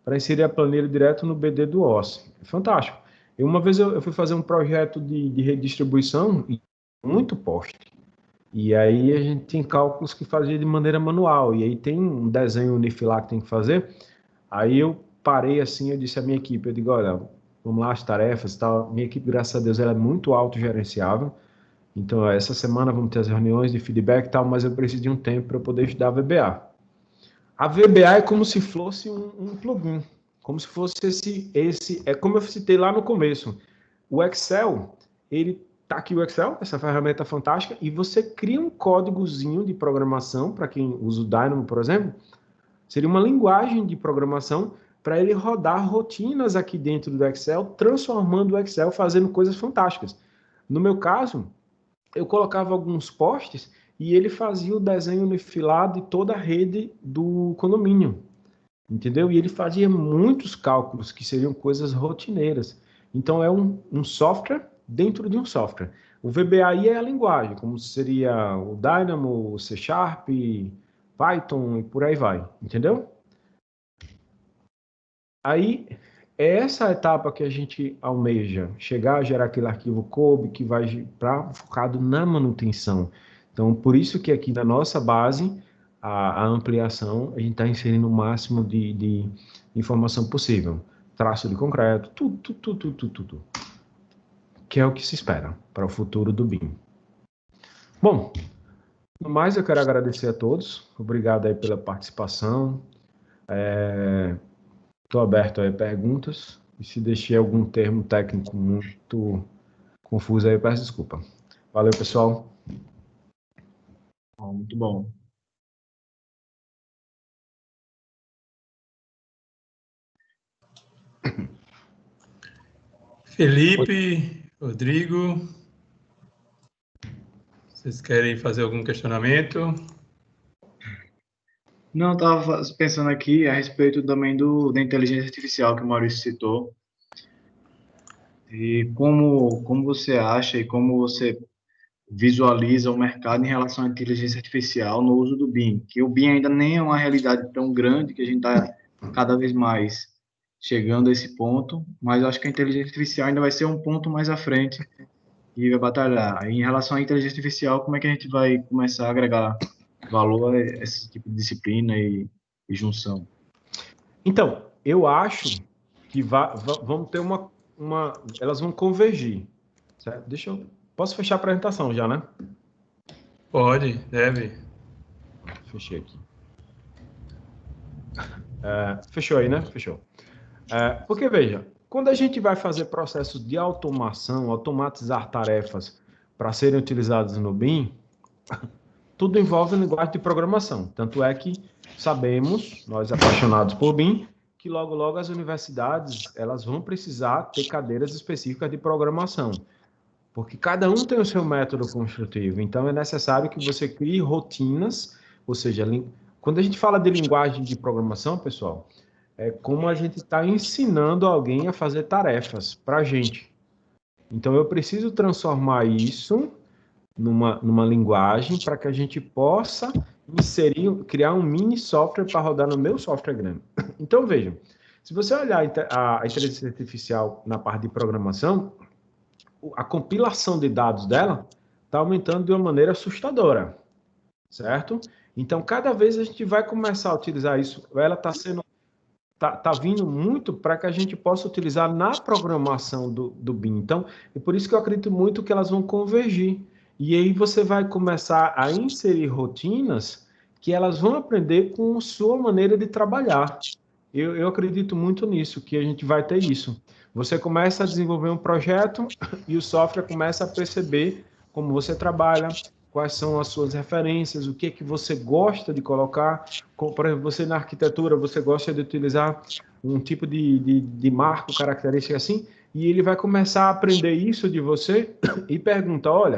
para inserir a planilha direto no BD do OSS. É fantástico. Uma vez eu fui fazer um projeto de redistribuição, muito poste. E aí a gente tem cálculos que fazia de maneira manual. E aí tem um desenho UNIF lá que tem que fazer. Aí eu parei assim, eu disse à minha equipe, eu digo, olha, vamos lá as tarefas e tal. Minha equipe, graças a Deus, ela é muito autogerenciável. Então, essa semana vamos ter as reuniões de feedback e tal, mas eu preciso de um tempo para eu poder estudar a VBA. A VBA é como se fosse um plugin, como se fosse é como eu citei lá no começo. O Excel, ele tá aqui o Excel, essa ferramenta fantástica, e você cria um códigozinho de programação, para quem usa o Dynamo, por exemplo, seria uma linguagem de programação para ele rodar rotinas aqui dentro do Excel, transformando o Excel, fazendo coisas fantásticas. No meu caso, eu colocava alguns posts e ele fazia o desenho unifilado de toda a rede do condomínio, entendeu? E ele fazia muitos cálculos que seriam coisas rotineiras. Então, é um software dentro de um software. O VBA é a linguagem, como seria o Dynamo, o C Sharp, Python e por aí vai, entendeu? Aí, é essa etapa que a gente almeja, chegar a gerar aquele arquivo COBE que vai focado na manutenção. Então, por isso que aqui na nossa base, a ampliação, a gente está inserindo o máximo de informação possível. Traço de concreto, tudo. Que é o que se espera para o futuro do BIM. Bom, no mais eu quero agradecer a todos. Obrigado aí pela participação. Estou aberto a perguntas. E se deixei algum termo técnico muito confuso aí, eu peço desculpa. Valeu, pessoal. Muito bom. Felipe, Rodrigo, vocês querem fazer algum questionamento? Não, estava pensando aqui a respeito também da inteligência artificial que o Maurício citou. E como você acha e como você visualiza o mercado em relação à inteligência artificial no uso do BIM? Que o BIM ainda nem é uma realidade tão grande, que a gente está cada vez mais chegando a esse ponto, mas eu acho que a inteligência artificial ainda vai ser um ponto mais à frente e vai batalhar. Em relação à inteligência artificial, como é que a gente vai começar a agregar valor a esse tipo de disciplina e junção? Então, eu acho que vamos ter elas vão convergir. Certo? Posso fechar a apresentação já, né? Pode, deve. Fechei aqui. Fechou aí, né? Fechou. Porque, veja, quando a gente vai fazer processos de automação, automatizar tarefas para serem utilizadas no BIM, tudo envolve linguagem de programação. Tanto é que sabemos, nós apaixonados por BIM, que logo, logo as universidades elas vão precisar ter cadeiras específicas de programação. Porque cada um tem o seu método construtivo. Então, é necessário que você crie rotinas, ou seja, quando a gente fala de linguagem de programação, pessoal, é como a gente está ensinando alguém a fazer tarefas para a gente. Então, eu preciso transformar isso numa linguagem para que a gente possa criar um mini software para rodar no meu software grande. Então, vejam, Se você olhar a inteligência artificial na parte de programação, a compilação de dados dela está aumentando de uma maneira assustadora, certo? Então, cada vez a gente vai começar a utilizar isso. Ela tá vindo muito para que a gente possa utilizar na programação do BIM. Então, é por isso que eu acredito muito que elas vão convergir. E aí você vai começar a inserir rotinas que elas vão aprender com sua maneira de trabalhar. Eu acredito muito nisso, que a gente vai ter isso. Você começa a desenvolver um projeto e o software começa a perceber como você trabalha, quais são as suas referências, o que é que você gosta de colocar. Por exemplo, você na arquitetura, você gosta de utilizar um tipo de marco, característica assim, e ele vai começar a aprender isso de você e pergunta, olha,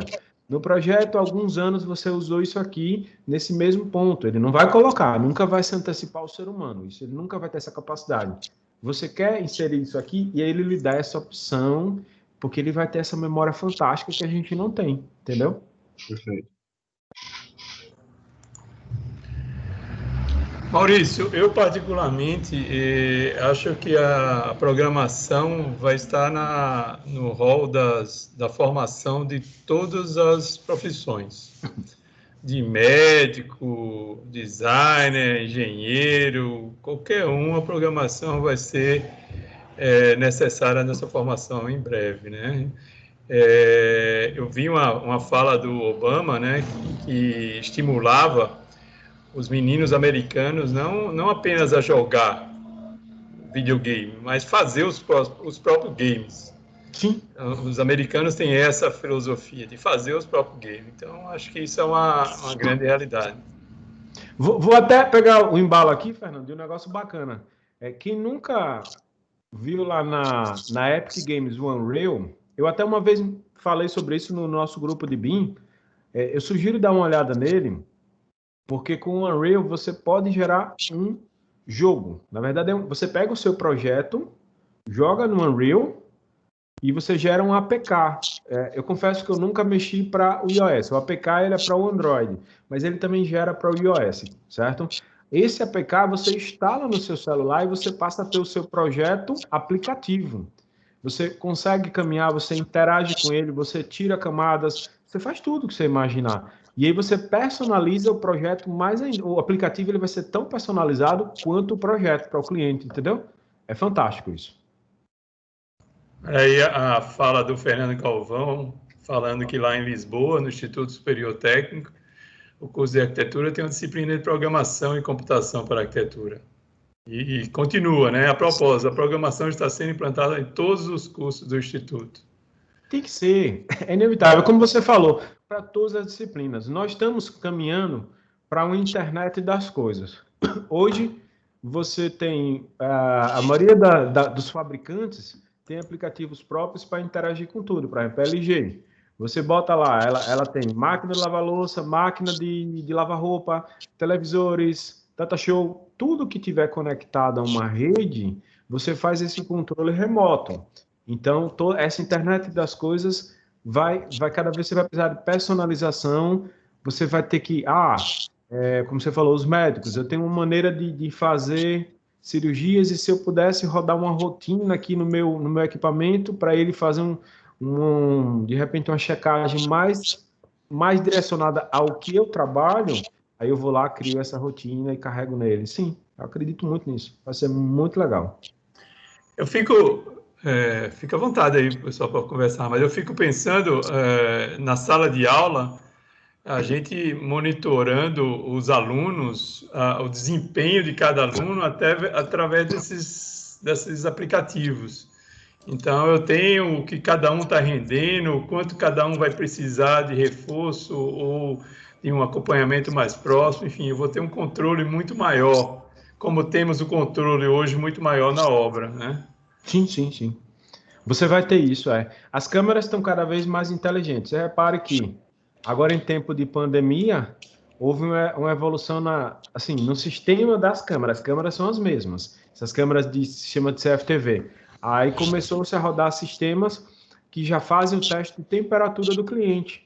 no projeto, há alguns anos você usou isso aqui nesse mesmo ponto. Ele não vai colocar, nunca vai se antecipar ao ser humano. Isso ele nunca vai ter essa capacidade. Você quer inserir isso aqui e aí ele lhe dá essa opção, porque ele vai ter essa memória fantástica que a gente não tem, entendeu? Perfeito. Maurício, eu particularmente acho que a programação vai estar no rol da formação de todas as profissões, de médico, designer, engenheiro, qualquer um, a programação vai ser necessária nessa formação em breve, né? Eu vi uma fala do Obama, né, que estimulava os meninos americanos não apenas a jogar videogame, mas fazer os próprios games. Sim. Os americanos têm essa filosofia de fazer os próprios games. Então, acho que isso é uma grande realidade. Vou até pegar o embalo aqui, Fernando, de um negócio bacana. Quem nunca viu lá na Epic Games o Unreal, eu até uma vez falei sobre isso no nosso grupo de BIM, eu sugiro dar uma olhada nele, porque com o Unreal você pode gerar um jogo. Na verdade, você pega o seu projeto, joga no Unreal e você gera um APK. Eu confesso que eu nunca mexi para o iOS. O APK ele é para o Android, mas ele também gera para o iOS, certo? Esse APK você instala no seu celular e você passa a ter o seu projeto aplicativo. Você consegue caminhar, você interage com ele, você tira camadas, você faz tudo que você imaginar. E aí você personaliza o projeto mais ainda. O aplicativo ele vai ser tão personalizado quanto o projeto para o cliente, entendeu? É fantástico isso. Aí a fala do Fernando Galvão, falando que lá em Lisboa, no Instituto Superior Técnico, o curso de arquitetura tem uma disciplina de programação e computação para arquitetura. E continua, né? A propósito, a programação está sendo implantada em todos os cursos do Instituto. Tem que ser, é inevitável. Como você falou, para todas as disciplinas. Nós estamos caminhando para uma internet das coisas. Hoje, você tem, a maioria dos fabricantes tem aplicativos próprios para interagir com tudo. Por exemplo, a LG. Você bota lá, ela tem máquina de lavar louça, máquina de lavar roupa, televisores, data show, tudo que tiver conectado a uma rede, você faz esse controle remoto. Então, essa internet das coisas cada vez você vai precisar de personalização, você vai ter que, como você falou, os médicos, eu tenho uma maneira de fazer cirurgias e se eu pudesse rodar uma rotina aqui no meu equipamento para ele fazer de repente uma checagem mais direcionada ao que eu trabalho, aí eu vou lá, crio essa rotina e carrego nele. Sim, eu acredito muito nisso, vai ser muito legal. Eu fica à vontade aí, pessoal, para conversar, mas eu fico pensando na sala de aula, a gente monitorando os alunos, o desempenho de cada aluno através desses aplicativos. Então, eu tenho o que cada um está rendendo, o quanto cada um vai precisar de reforço ou de um acompanhamento mais próximo. Enfim, eu vou ter um controle muito maior, como temos o controle hoje muito maior na obra, né? Sim, sim, sim. Você vai ter isso, As câmeras estão cada vez mais inteligentes. Você repare que, agora em tempo de pandemia, houve uma evolução no sistema das câmeras. As câmeras são as mesmas. Essas câmeras se chama de CFTV. Aí começou-se a rodar sistemas que já fazem o teste de temperatura do cliente.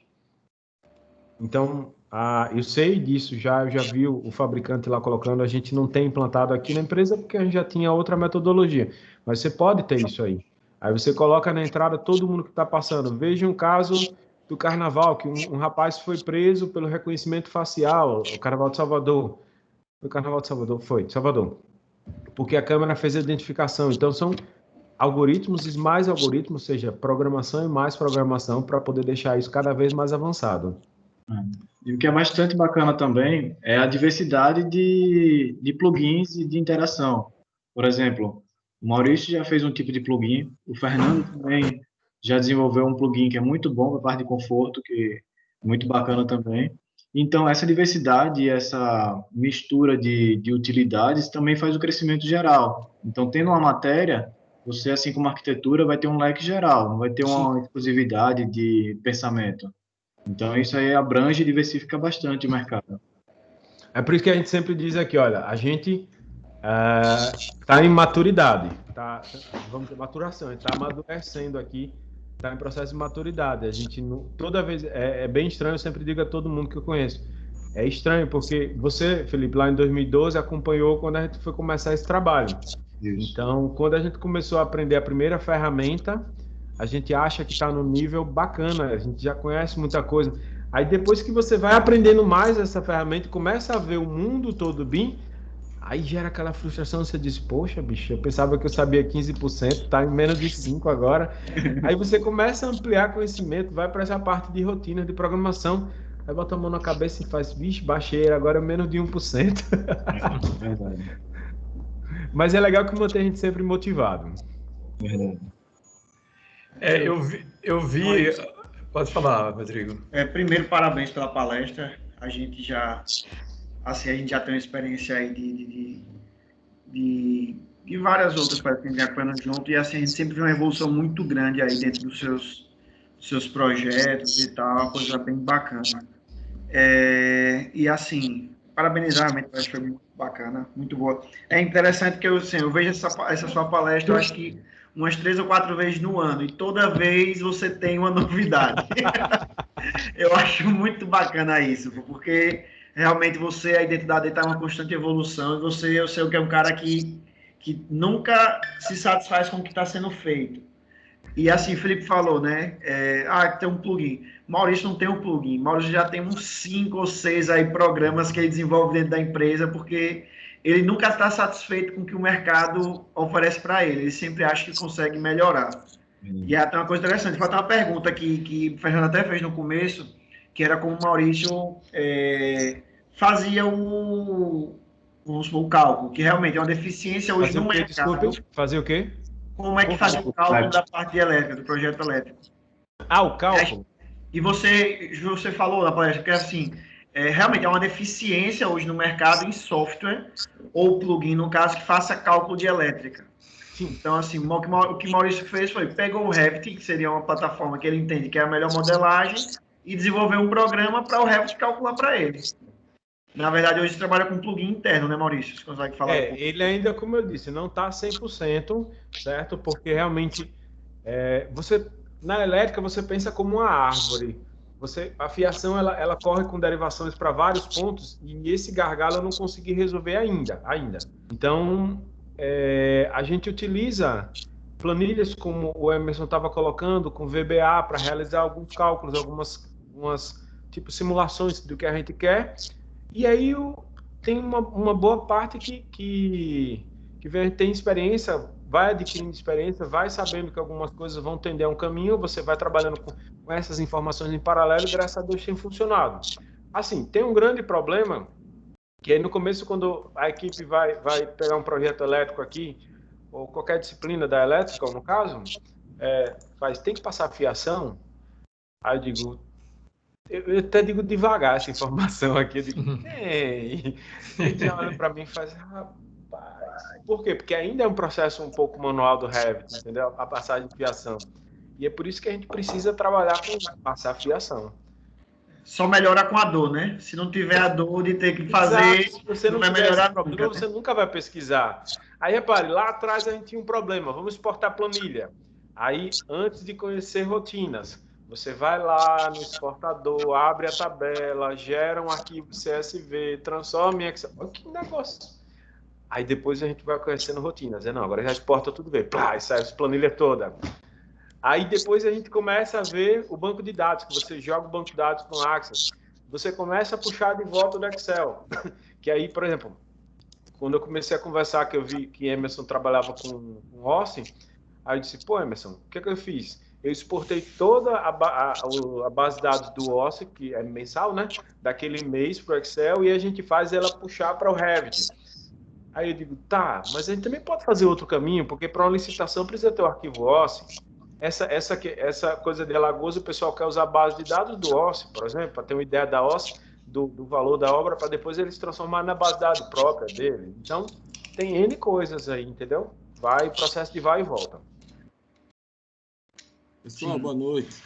Então, eu sei disso já, eu já vi o fabricante lá colocando, a gente não tem implantado aqui na empresa porque a gente já tinha outra metodologia, mas você pode ter isso aí. Aí você coloca na entrada todo mundo que está passando. Veja um caso do Carnaval, que um rapaz foi preso pelo reconhecimento facial, o Carnaval de Salvador. O Carnaval de Salvador? Foi, de Salvador. Porque a câmera fez a identificação. Então, são algoritmos e mais algoritmos, ou seja, programação e mais programação para poder deixar isso cada vez mais avançado. E o que é bastante bacana também é a diversidade de plugins e de interação. Por exemplo, o Maurício já fez um tipo de plugin, o Fernando também já desenvolveu um plugin que é muito bom para a parte de conforto, que é muito bacana também. Então, essa diversidade e essa mistura de utilidades também faz o crescimento geral. Então, tendo uma matéria, você, assim como arquitetura, vai ter um leque geral, não vai ter uma exclusividade de pensamento. Então, isso aí abrange e diversifica bastante o mercado. É por isso que a gente sempre diz aqui, olha, a gente está em maturidade, vamos dizer, maturação, a gente está amadurecendo aqui, está em processo de maturidade. A gente, toda vez, é bem estranho, eu sempre digo a todo mundo que eu conheço, é estranho, porque você, Felipe, lá em 2012, acompanhou quando a gente foi começar esse trabalho. Isso. Então, quando a gente começou a aprender a primeira ferramenta, a gente acha que está no nível bacana, a gente já conhece muita coisa. Aí depois que você vai aprendendo mais essa ferramenta, começa a ver o mundo todo BIM, aí gera aquela frustração, você diz, poxa, bicho, eu pensava que eu sabia 15%, tá em menos de 5% agora. Aí você começa a ampliar conhecimento, vai para essa parte de rotina, de programação, aí bota a mão na cabeça e faz, vixe, baixei, agora é menos de 1%. É verdade. Mas é legal que mantém a gente sempre motivado. Verdade. Eu vi... Pode falar, Rodrigo. Primeiro, parabéns pela palestra. A gente já tem uma experiência aí de várias outras palestras que a gente acompanhando junto, e assim, a gente sempre vê uma evolução muito grande aí dentro dos seus projetos e tal, uma coisa bem bacana. E assim, parabenizar, realmente, acho que foi muito bacana, muito boa. É interessante que eu vejo essa sua palestra, eu acho que umas 3 ou 4 vezes no ano, e toda vez você tem uma novidade. Eu acho muito bacana isso, porque realmente a identidade está em uma constante evolução, e eu sei que é um cara que nunca se satisfaz com o que está sendo feito. E assim, o Felipe falou, né? Tem um plugin. Maurício não tem um plugin. Maurício já tem uns 5 ou 6 aí programas que ele desenvolve dentro da empresa, porque ele nunca está satisfeito com o que o mercado oferece para ele. Ele sempre acha que consegue melhorar. E até uma coisa interessante, falta uma pergunta que o Fernando até fez no começo, que era como o Maurício fazia o cálculo, que realmente é uma deficiência hoje no mercado. Desculpa, fazer o quê? Como é que faz o cálculo da parte elétrica, do projeto elétrico? O cálculo? E você falou na palestra que assim, realmente é uma deficiência hoje no mercado em software, ou plugin, no caso, que faça cálculo de elétrica. Sim. Então, assim, o que Maurício fez foi, pegou o Revit, que seria uma plataforma que ele entende que é a melhor modelagem, e desenvolveu um programa para o Revit calcular para ele. Na verdade, hoje você trabalha com plugin interno, né, Maurício? Você consegue falar? Ele ainda, como eu disse, não está 100%, certo? Porque realmente, na elétrica, você pensa como uma árvore. A fiação, ela corre com derivações para vários pontos, e esse gargalo eu não consegui resolver ainda. Então, a gente utiliza planilhas, como o Emerson estava colocando, com VBA, para realizar alguns cálculos, algumas tipo simulações do que a gente quer. E aí tem uma boa parte que tem experiência, vai adquirindo experiência, vai sabendo que algumas coisas vão tender a um caminho, você vai trabalhando com essas informações em paralelo, e graças a Deus tem funcionado. Assim, tem um grande problema, que aí no começo, quando a equipe vai pegar um projeto elétrico aqui, ou qualquer disciplina da elétrica, no caso, tem que passar fiação, aí eu digo... Eu até digo devagar essa informação aqui. Eu digo, ele olha para mim e faz, rapaz. Por quê? Porque ainda é um processo um pouco manual do Revit, entendeu? A passagem de fiação. E é por isso que a gente precisa trabalhar com passar a fiação. Só melhora com a dor, né? Se não tiver a dor de ter que fazer, exato, você não vai melhorar nunca, você nunca vai pesquisar. Aí, repare, lá atrás a gente tinha um problema, vamos exportar planilha. Aí, antes de conhecer rotinas, Você vai lá no exportador, abre a tabela, gera um arquivo CSV, transforma em Excel. Olha que negócio. Aí depois a gente vai conhecendo rotinas. Não, agora já exporta tudo bem. Plá, sai essa planilha toda. Aí depois a gente começa a ver o banco de dados, que você joga o banco de dados com Access. Você começa a puxar de volta do Excel. Que aí, por exemplo, quando eu comecei a conversar, que eu vi que Emerson trabalhava com Austin, aí eu disse, pô, Emerson, o que eu fiz? Eu exportei toda a base de dados do Austin, que é mensal, né? Daquele mês para o Excel, e a gente faz ela puxar para o Revit. Aí eu digo, tá, mas a gente também pode fazer outro caminho, porque para uma licitação precisa ter o arquivo Austin. Essa coisa de Alagoas, o pessoal quer usar a base de dados do Austin, por exemplo, para ter uma ideia da Austin, do valor da obra, para depois eles transformar na base de dados própria dele. Então, tem N coisas aí, entendeu? Processo de vai e volta. Pessoal, boa noite.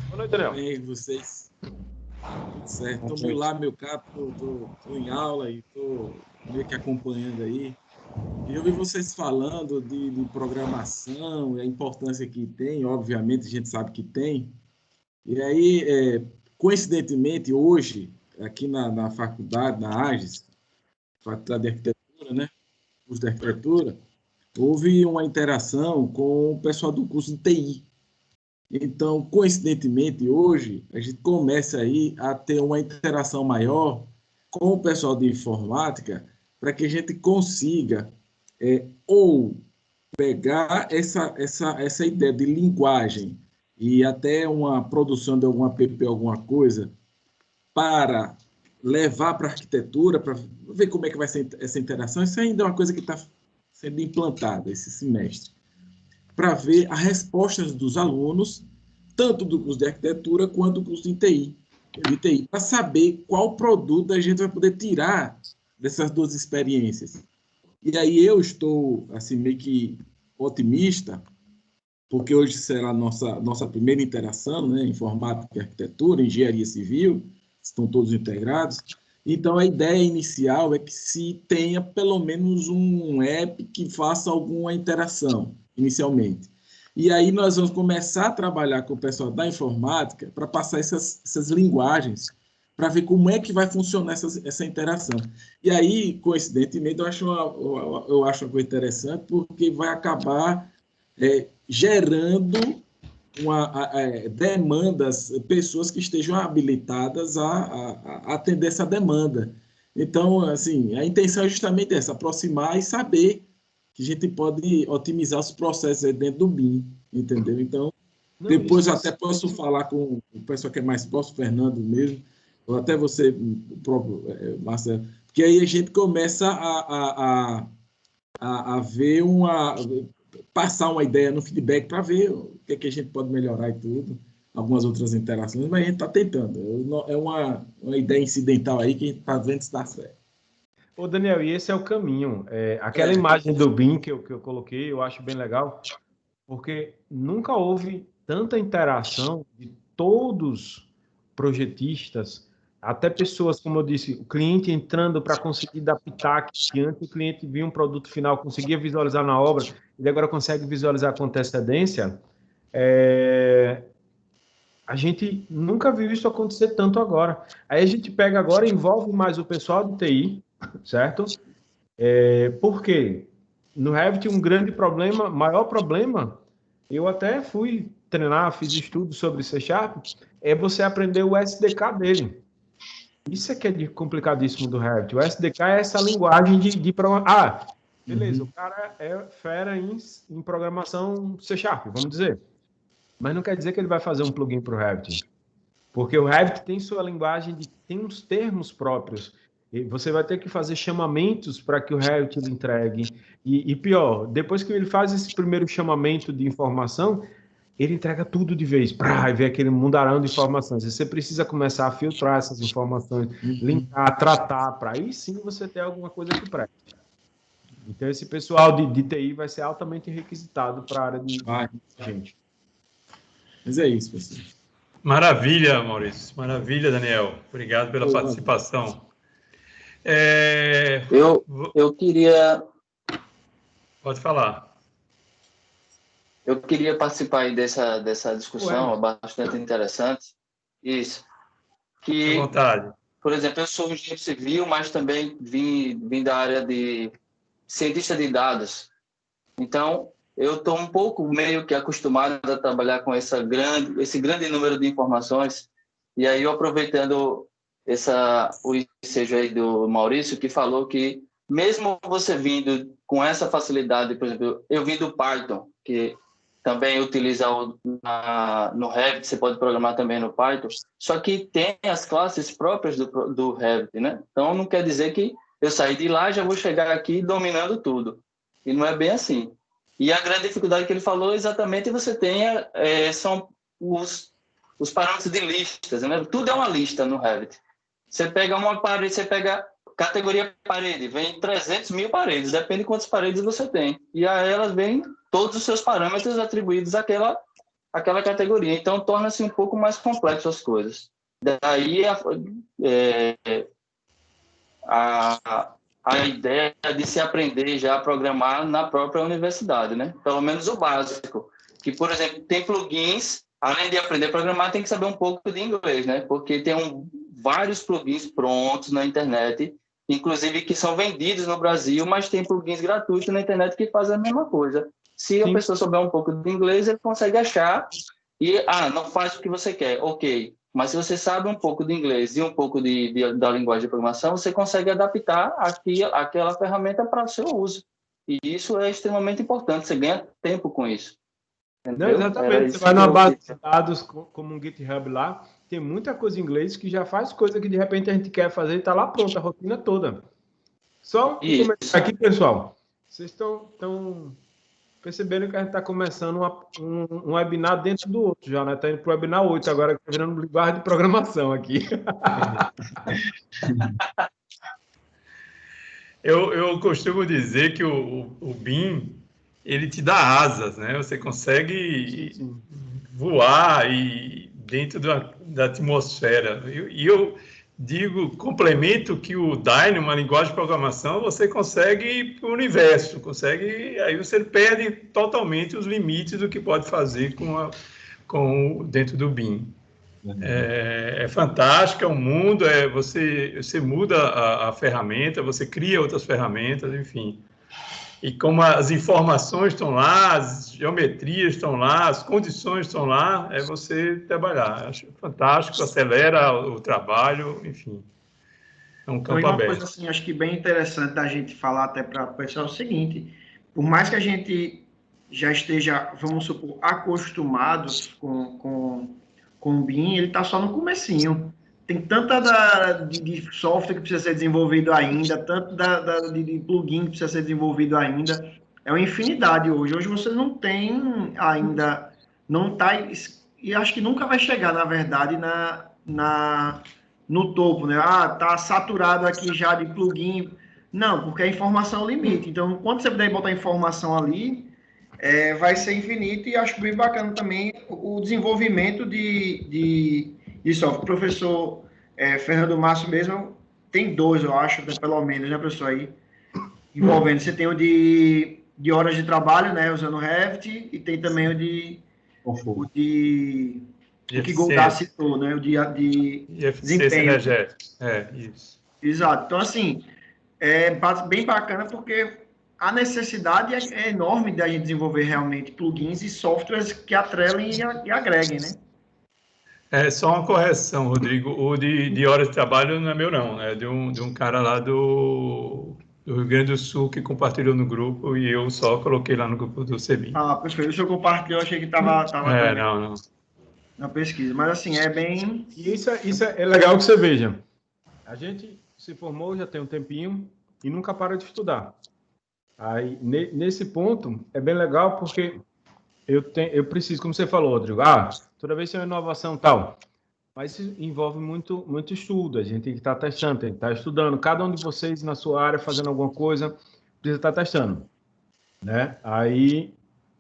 Boa noite, Daniel. Bem, vocês? Tudo certo. Estou lá, meu caro, estou em aula e estou meio que acompanhando aí. E eu vi vocês falando de programação e a importância que tem, obviamente, a gente sabe que tem. E aí, coincidentemente, hoje, aqui na faculdade, na AGES, Faculdade de Arquitetura, né? Curso de Arquitetura, houve uma interação com o pessoal do curso de TI. Então, coincidentemente, hoje, a gente começa aí a ter uma interação maior com o pessoal de informática para que a gente consiga ou pegar essa ideia de linguagem e até uma produção de alguma app, alguma coisa, para levar para a arquitetura, para ver como é que vai ser essa interação. Isso ainda é uma coisa que está sendo implantada esse semestre, para ver as respostas dos alunos, tanto do curso de arquitetura quanto do curso de TI, para saber qual produto a gente vai poder tirar dessas duas experiências. E aí eu estou, assim, meio que otimista, porque hoje será a nossa primeira interação, né? Informática e arquitetura, engenharia civil, estão todos integrados. Então, a ideia inicial é que se tenha pelo menos um app que faça alguma interação, inicialmente. E aí nós vamos começar a trabalhar com o pessoal da informática para passar essas linguagens, para ver como é que vai funcionar essa interação. E aí, coincidentemente, eu acho uma coisa interessante, porque vai acabar gerando demandas, pessoas que estejam habilitadas a atender essa demanda. Então, assim, a intenção é justamente essa, aproximar e saber que a gente pode otimizar os processos dentro do BIM, entendeu? Então, depois eu até posso falar com o pessoal que é mais próximo, Fernando mesmo, ou até você, o próprio Marcelo, porque aí a gente começa a ver passar uma ideia no feedback para ver o que a gente pode melhorar e tudo, algumas outras interações, mas a gente está tentando. É uma ideia incidental aí que a gente está vendo se dá certo. Ô, Daniel, e esse é o caminho. Aquela imagem do BIM que eu coloquei, eu acho bem legal, porque nunca houve tanta interação de todos projetistas, até pessoas, como eu disse, o cliente entrando para conseguir dar pitaco, que antes o cliente via um produto final, conseguia visualizar na obra, ele agora consegue visualizar com antecedência. A gente nunca viu isso acontecer tanto agora. Aí a gente pega agora e envolve mais o pessoal de TI, certo? Por quê? No Revit, um grande problema, maior problema, eu até fui treinar, fiz estudos sobre C#, é você aprender o SDK dele. Isso é que é complicadíssimo do Revit. O SDK é essa linguagem de programação. Beleza, o cara é fera em programação C#, vamos dizer. Mas não quer dizer que ele vai fazer um plugin para o Revit. Porque o Revit tem sua linguagem, tem uns termos próprios. E você vai ter que fazer chamamentos para que o Revit lhe entregue. E pior, depois que ele faz esse primeiro chamamento de informação, ele entrega tudo de vez. E vem aquele mundaréu de informações. E você precisa começar a filtrar essas informações, linkar, tratar, para aí sim você ter alguma coisa que preste. Então, esse pessoal de TI vai ser altamente requisitado para a área de gente. Mas é isso, pessoal. Maravilha, Maurício. Maravilha, Daniel. Obrigado pela participação. Eu queria... Pode falar. Eu queria participar aí dessa discussão, bastante interessante. Isso. Que, à vontade. por exemplo, eu sou engenheiro civil, mas também vim da área de cientista de dados. Então, eu estou um pouco meio que acostumado a trabalhar com esse grande número de informações. E aí, eu aproveitando o ensejo aí do Maurício, que falou que mesmo você vindo com essa facilidade, por exemplo, eu vim do Python, que também utiliza no Revit, você pode programar também no Python, só que tem as classes próprias do Revit, né? Então, não quer dizer que eu saí de lá e já vou chegar aqui dominando tudo. E não é bem assim. E a grande dificuldade que ele falou exatamente você tem são os parâmetros de listas, né? Tudo é uma lista no Revit. Você pega uma parede, você pega categoria parede, vem 300 mil paredes, depende de quantas paredes você tem. E a elas vem todos os seus parâmetros atribuídos àquela categoria. Então, torna-se um pouco mais complexo as coisas. Daí a ideia de se aprender já a programar na própria universidade, né? Pelo menos o básico. Que, por exemplo, tem plugins, além de aprender a programar, tem que saber um pouco de inglês, né? Porque tem vários plugins prontos na internet, inclusive que são vendidos no Brasil, mas tem plugins gratuitos na internet que fazem a mesma coisa. Se a pessoa souber um pouco de inglês, ele consegue achar e, não faz o que você quer, ok. Mas se você sabe um pouco de inglês e um pouco da linguagem de programação, você consegue adaptar aquela ferramenta para o seu uso. E isso é extremamente importante, você ganha tempo com isso. Não, exatamente. Você vai numa base de dados como um GitHub lá, tem muita coisa em inglês que já faz coisa que de repente a gente quer fazer e está lá pronta, a rotina toda. Só um comentário aqui, pessoal. Vocês estão percebendo que a gente está começando um webinar dentro do outro já, né? Está indo para o webinar 8 agora, que está virando linguagem de programação aqui. Eu costumo dizer que o BIM, ele te dá asas, né? Você consegue voar dentro da atmosfera. E eu complemento que o Dyn, uma linguagem de programação, você consegue ir para o universo, aí você perde totalmente os limites do que pode fazer dentro do BIM. É fantástico, é um mundo, você muda a ferramenta, você cria outras ferramentas, enfim. E como as informações estão lá, as geometrias estão lá, as condições estão lá, é você trabalhar. Acho fantástico, acelera o trabalho, enfim. É um campo aberto. Uma coisa assim, acho que bem interessante da gente falar até para o pessoal é o seguinte: por mais que a gente já esteja, vamos supor, acostumados com o BIM, ele está só no comecinho. Tem tanta de software que precisa ser desenvolvido ainda, tanto de plugin que precisa ser desenvolvido ainda. É uma infinidade hoje. Hoje você não tem ainda, não está, e acho que nunca vai chegar, na verdade, no topo, né? Tá saturado aqui já de plugin. Não, porque a informação é o limite. Então, quando você puder botar informação ali, vai ser infinito, e acho bem bacana também o desenvolvimento de software. O professor Fernando Márcio mesmo tem 2, eu acho, pelo menos, né, professor, aí, envolvendo. Você tem o de horas de trabalho, né, usando o Revit, e tem também o que Goldar citou, né, o de eficiência energética. Isso. Exato. Então, assim, é bem bacana, porque a necessidade é enorme da gente desenvolver realmente plugins e softwares que atrelem e agreguem, né? Só uma correção, Rodrigo. O de horas de trabalho não é meu, não. É de um cara lá do Rio Grande do Sul que compartilhou no grupo, e eu só coloquei lá no grupo do CEBIM. Perfeito. O senhor compartilhou, achei que estava não. Na pesquisa. Mas, assim, é bem... Isso é legal que você veja. A gente se formou já tem um tempinho e nunca para de estudar. Aí, nesse ponto, é bem legal porque eu preciso, como você falou, Rodrigo, toda vez tem uma inovação tal, mas isso envolve muito, muito estudo, a gente tem que estar testando, tem que estar estudando, cada um de vocês na sua área fazendo alguma coisa, precisa estar testando, né? Aí,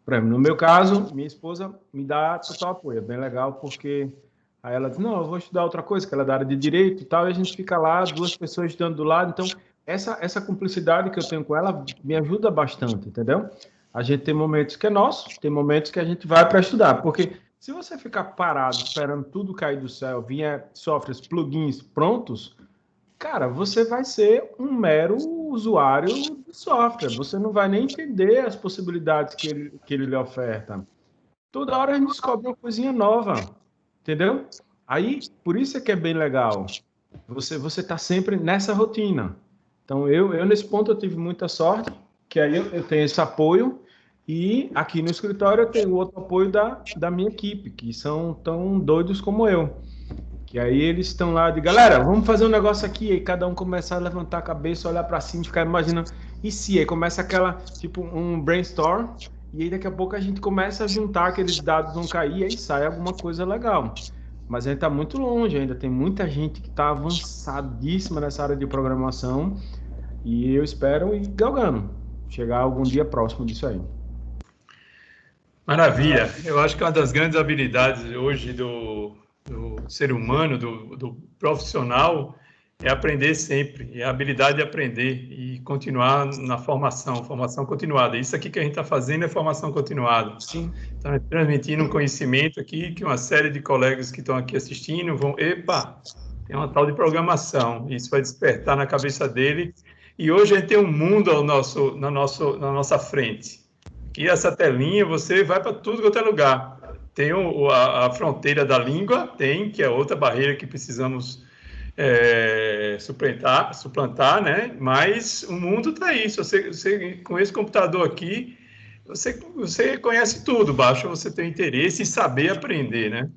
por exemplo, no meu caso, minha esposa me dá total apoio, é bem legal porque aí ela diz, não, eu vou estudar outra coisa, que ela é da área de direito e tal, e a gente fica lá, 2 pessoas estudando do lado, então essa cumplicidade que eu tenho com ela me ajuda bastante, entendeu? A gente tem momentos que é nosso, tem momentos que a gente vai para estudar, porque se você ficar parado esperando tudo cair do céu, vier softwares, plugins prontos, cara, você vai ser um mero usuário de software. Você não vai nem entender as possibilidades que ele lhe oferta. Toda hora a gente descobre uma coisinha nova, entendeu? Aí, por isso é que é bem legal. Você tá sempre nessa rotina. Então, eu nesse ponto, eu tive muita sorte, que aí eu tenho esse apoio, e aqui no escritório eu tenho o outro apoio da minha equipe, que são tão doidos como eu. Que aí eles estão lá de, galera, vamos fazer um negócio aqui, aí cada um começa a levantar a cabeça, olhar para cima, ficar imaginando, e se? Aí começa aquela, tipo, um brainstorm, e aí daqui a pouco a gente começa a juntar, aqueles dados vão cair, e aí sai alguma coisa legal. Mas a gente está muito longe ainda, tem muita gente que está avançadíssima nessa área de programação, e eu espero ir galgando, chegar algum dia próximo disso aí. Maravilha. Eu acho que uma das grandes habilidades hoje do ser humano, do profissional, é aprender sempre, é a habilidade de aprender e continuar na formação continuada. Isso aqui que a gente está fazendo é formação continuada. Sim. Então, transmitindo um conhecimento aqui que uma série de colegas que estão aqui assistindo vão, epa, tem uma tal de programação, isso vai despertar na cabeça dele. E hoje a gente tem um mundo na nossa frente. Aqui essa telinha, você vai para tudo quanto é lugar. Tem a fronteira da língua, que é outra barreira que precisamos suplantar, né? Mas o mundo está aí. Você, com esse computador aqui, você conhece tudo, basta você ter interesse e saber aprender, né?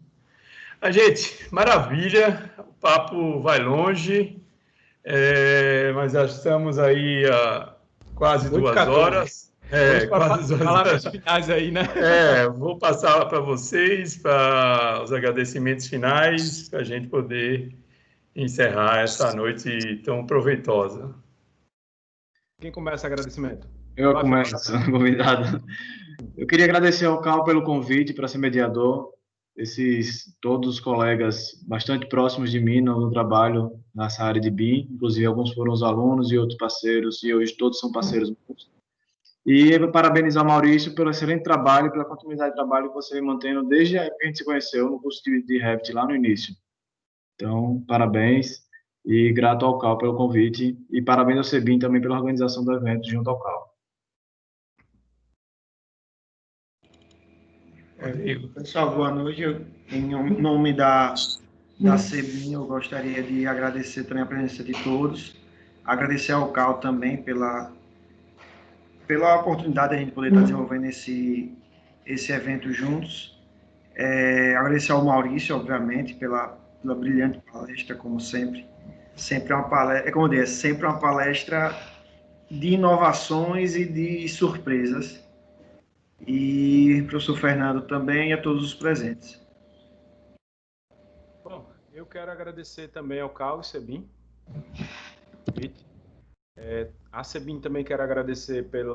Gente, maravilha, o papo vai longe, mas já estamos aí há quase 2 horas. Quase palavras finais aí, né? Vou passar para vocês, para os agradecimentos finais, para a gente poder encerrar essa noite tão proveitosa. Quem começa o agradecimento? Eu começo, convidado. Eu queria agradecer ao Cal pelo convite para ser mediador. Todos os colegas bastante próximos de mim no trabalho nessa área de BIM, inclusive alguns foram os alunos e outros parceiros, e hoje todos são parceiros meus. E parabenizar o Maurício pelo excelente trabalho, pela continuidade de trabalho que você vem mantendo desde a época que a gente se conheceu no curso de Revit lá no início. Então, parabéns e grato ao Cal pelo convite e parabéns ao Sebim também pela organização do evento junto ao Cal. Pessoal, boa noite. Em nome da Sebim, eu gostaria de agradecer também a presença de todos, agradecer ao Cal também pela oportunidade de a gente poder estar desenvolvendo esse evento juntos. Agradecer ao Maurício, obviamente, pela brilhante palestra, como sempre. Sempre é uma palestra, como eu disse, sempre uma palestra de inovações e de surpresas. E professor Fernando também e a todos os presentes. Bom, eu quero agradecer também ao Cal e Sebim. A Sebim também quero agradecer pelo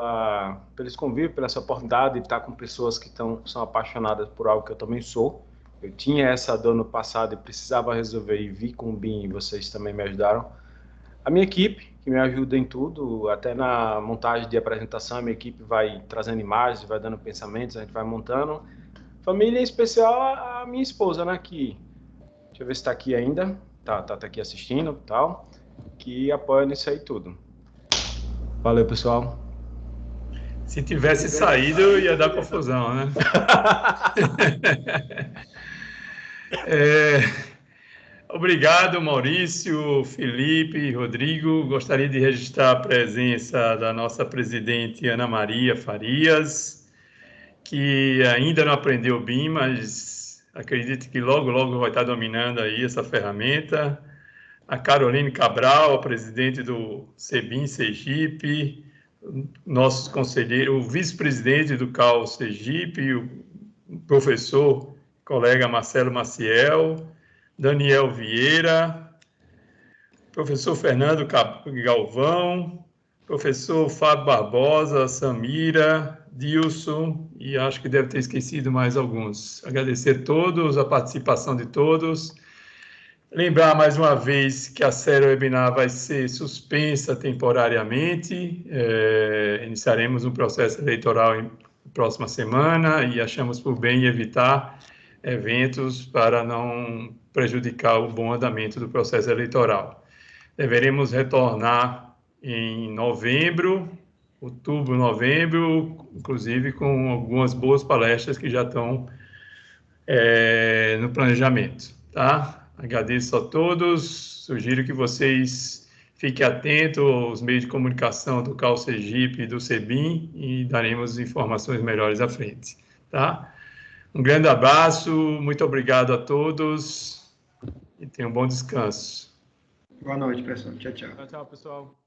esse convite, pela essa oportunidade de estar com pessoas que são apaixonadas por algo que eu também sou. Eu tinha essa dor no passado e precisava resolver e vi com o BIM e vocês também me ajudaram. A minha equipe, que me ajuda em tudo, até na montagem de apresentação, a minha equipe vai trazendo imagens, vai dando pensamentos, a gente vai montando. Família em especial a minha esposa, né, que, deixa eu ver se está aqui ainda, tá aqui assistindo e tal, que apoia nisso aí tudo. Valeu, pessoal. Se tivesse saído, ia dar confusão, né? Obrigado, Maurício, Felipe, Rodrigo. Gostaria de registrar a presença da nossa presidente Ana Maria Farias, que ainda não aprendeu o BIM, mas acredito que logo, logo vai estar dominando aí essa ferramenta. A Caroline Cabral, a presidente do Sebim Sergipe, nossos conselheiros, o vice-presidente do CAL Sergipe, o professor, colega Marcelo Maciel, Daniel Vieira, professor Fernando Galvão, professor Fábio Barbosa, Samira, Dilson, e acho que deve ter esquecido mais alguns. Agradecer a todos, a participação de todos, Lembrar mais uma vez que a série webinar vai ser suspensa temporariamente. Iniciaremos um processo eleitoral na próxima semana e achamos por bem evitar eventos para não prejudicar o bom andamento do processo eleitoral. Deveremos retornar em novembro, outubro, novembro, inclusive com algumas boas palestras que já estão no planejamento, tá? Agradeço a todos, sugiro que vocês fiquem atentos aos meios de comunicação do CAU Sergipe e do CEBIM e daremos informações melhores à frente, tá? Um grande abraço, muito obrigado a todos e tenham um bom descanso. Boa noite, pessoal. Tchau, tchau. Tchau, pessoal.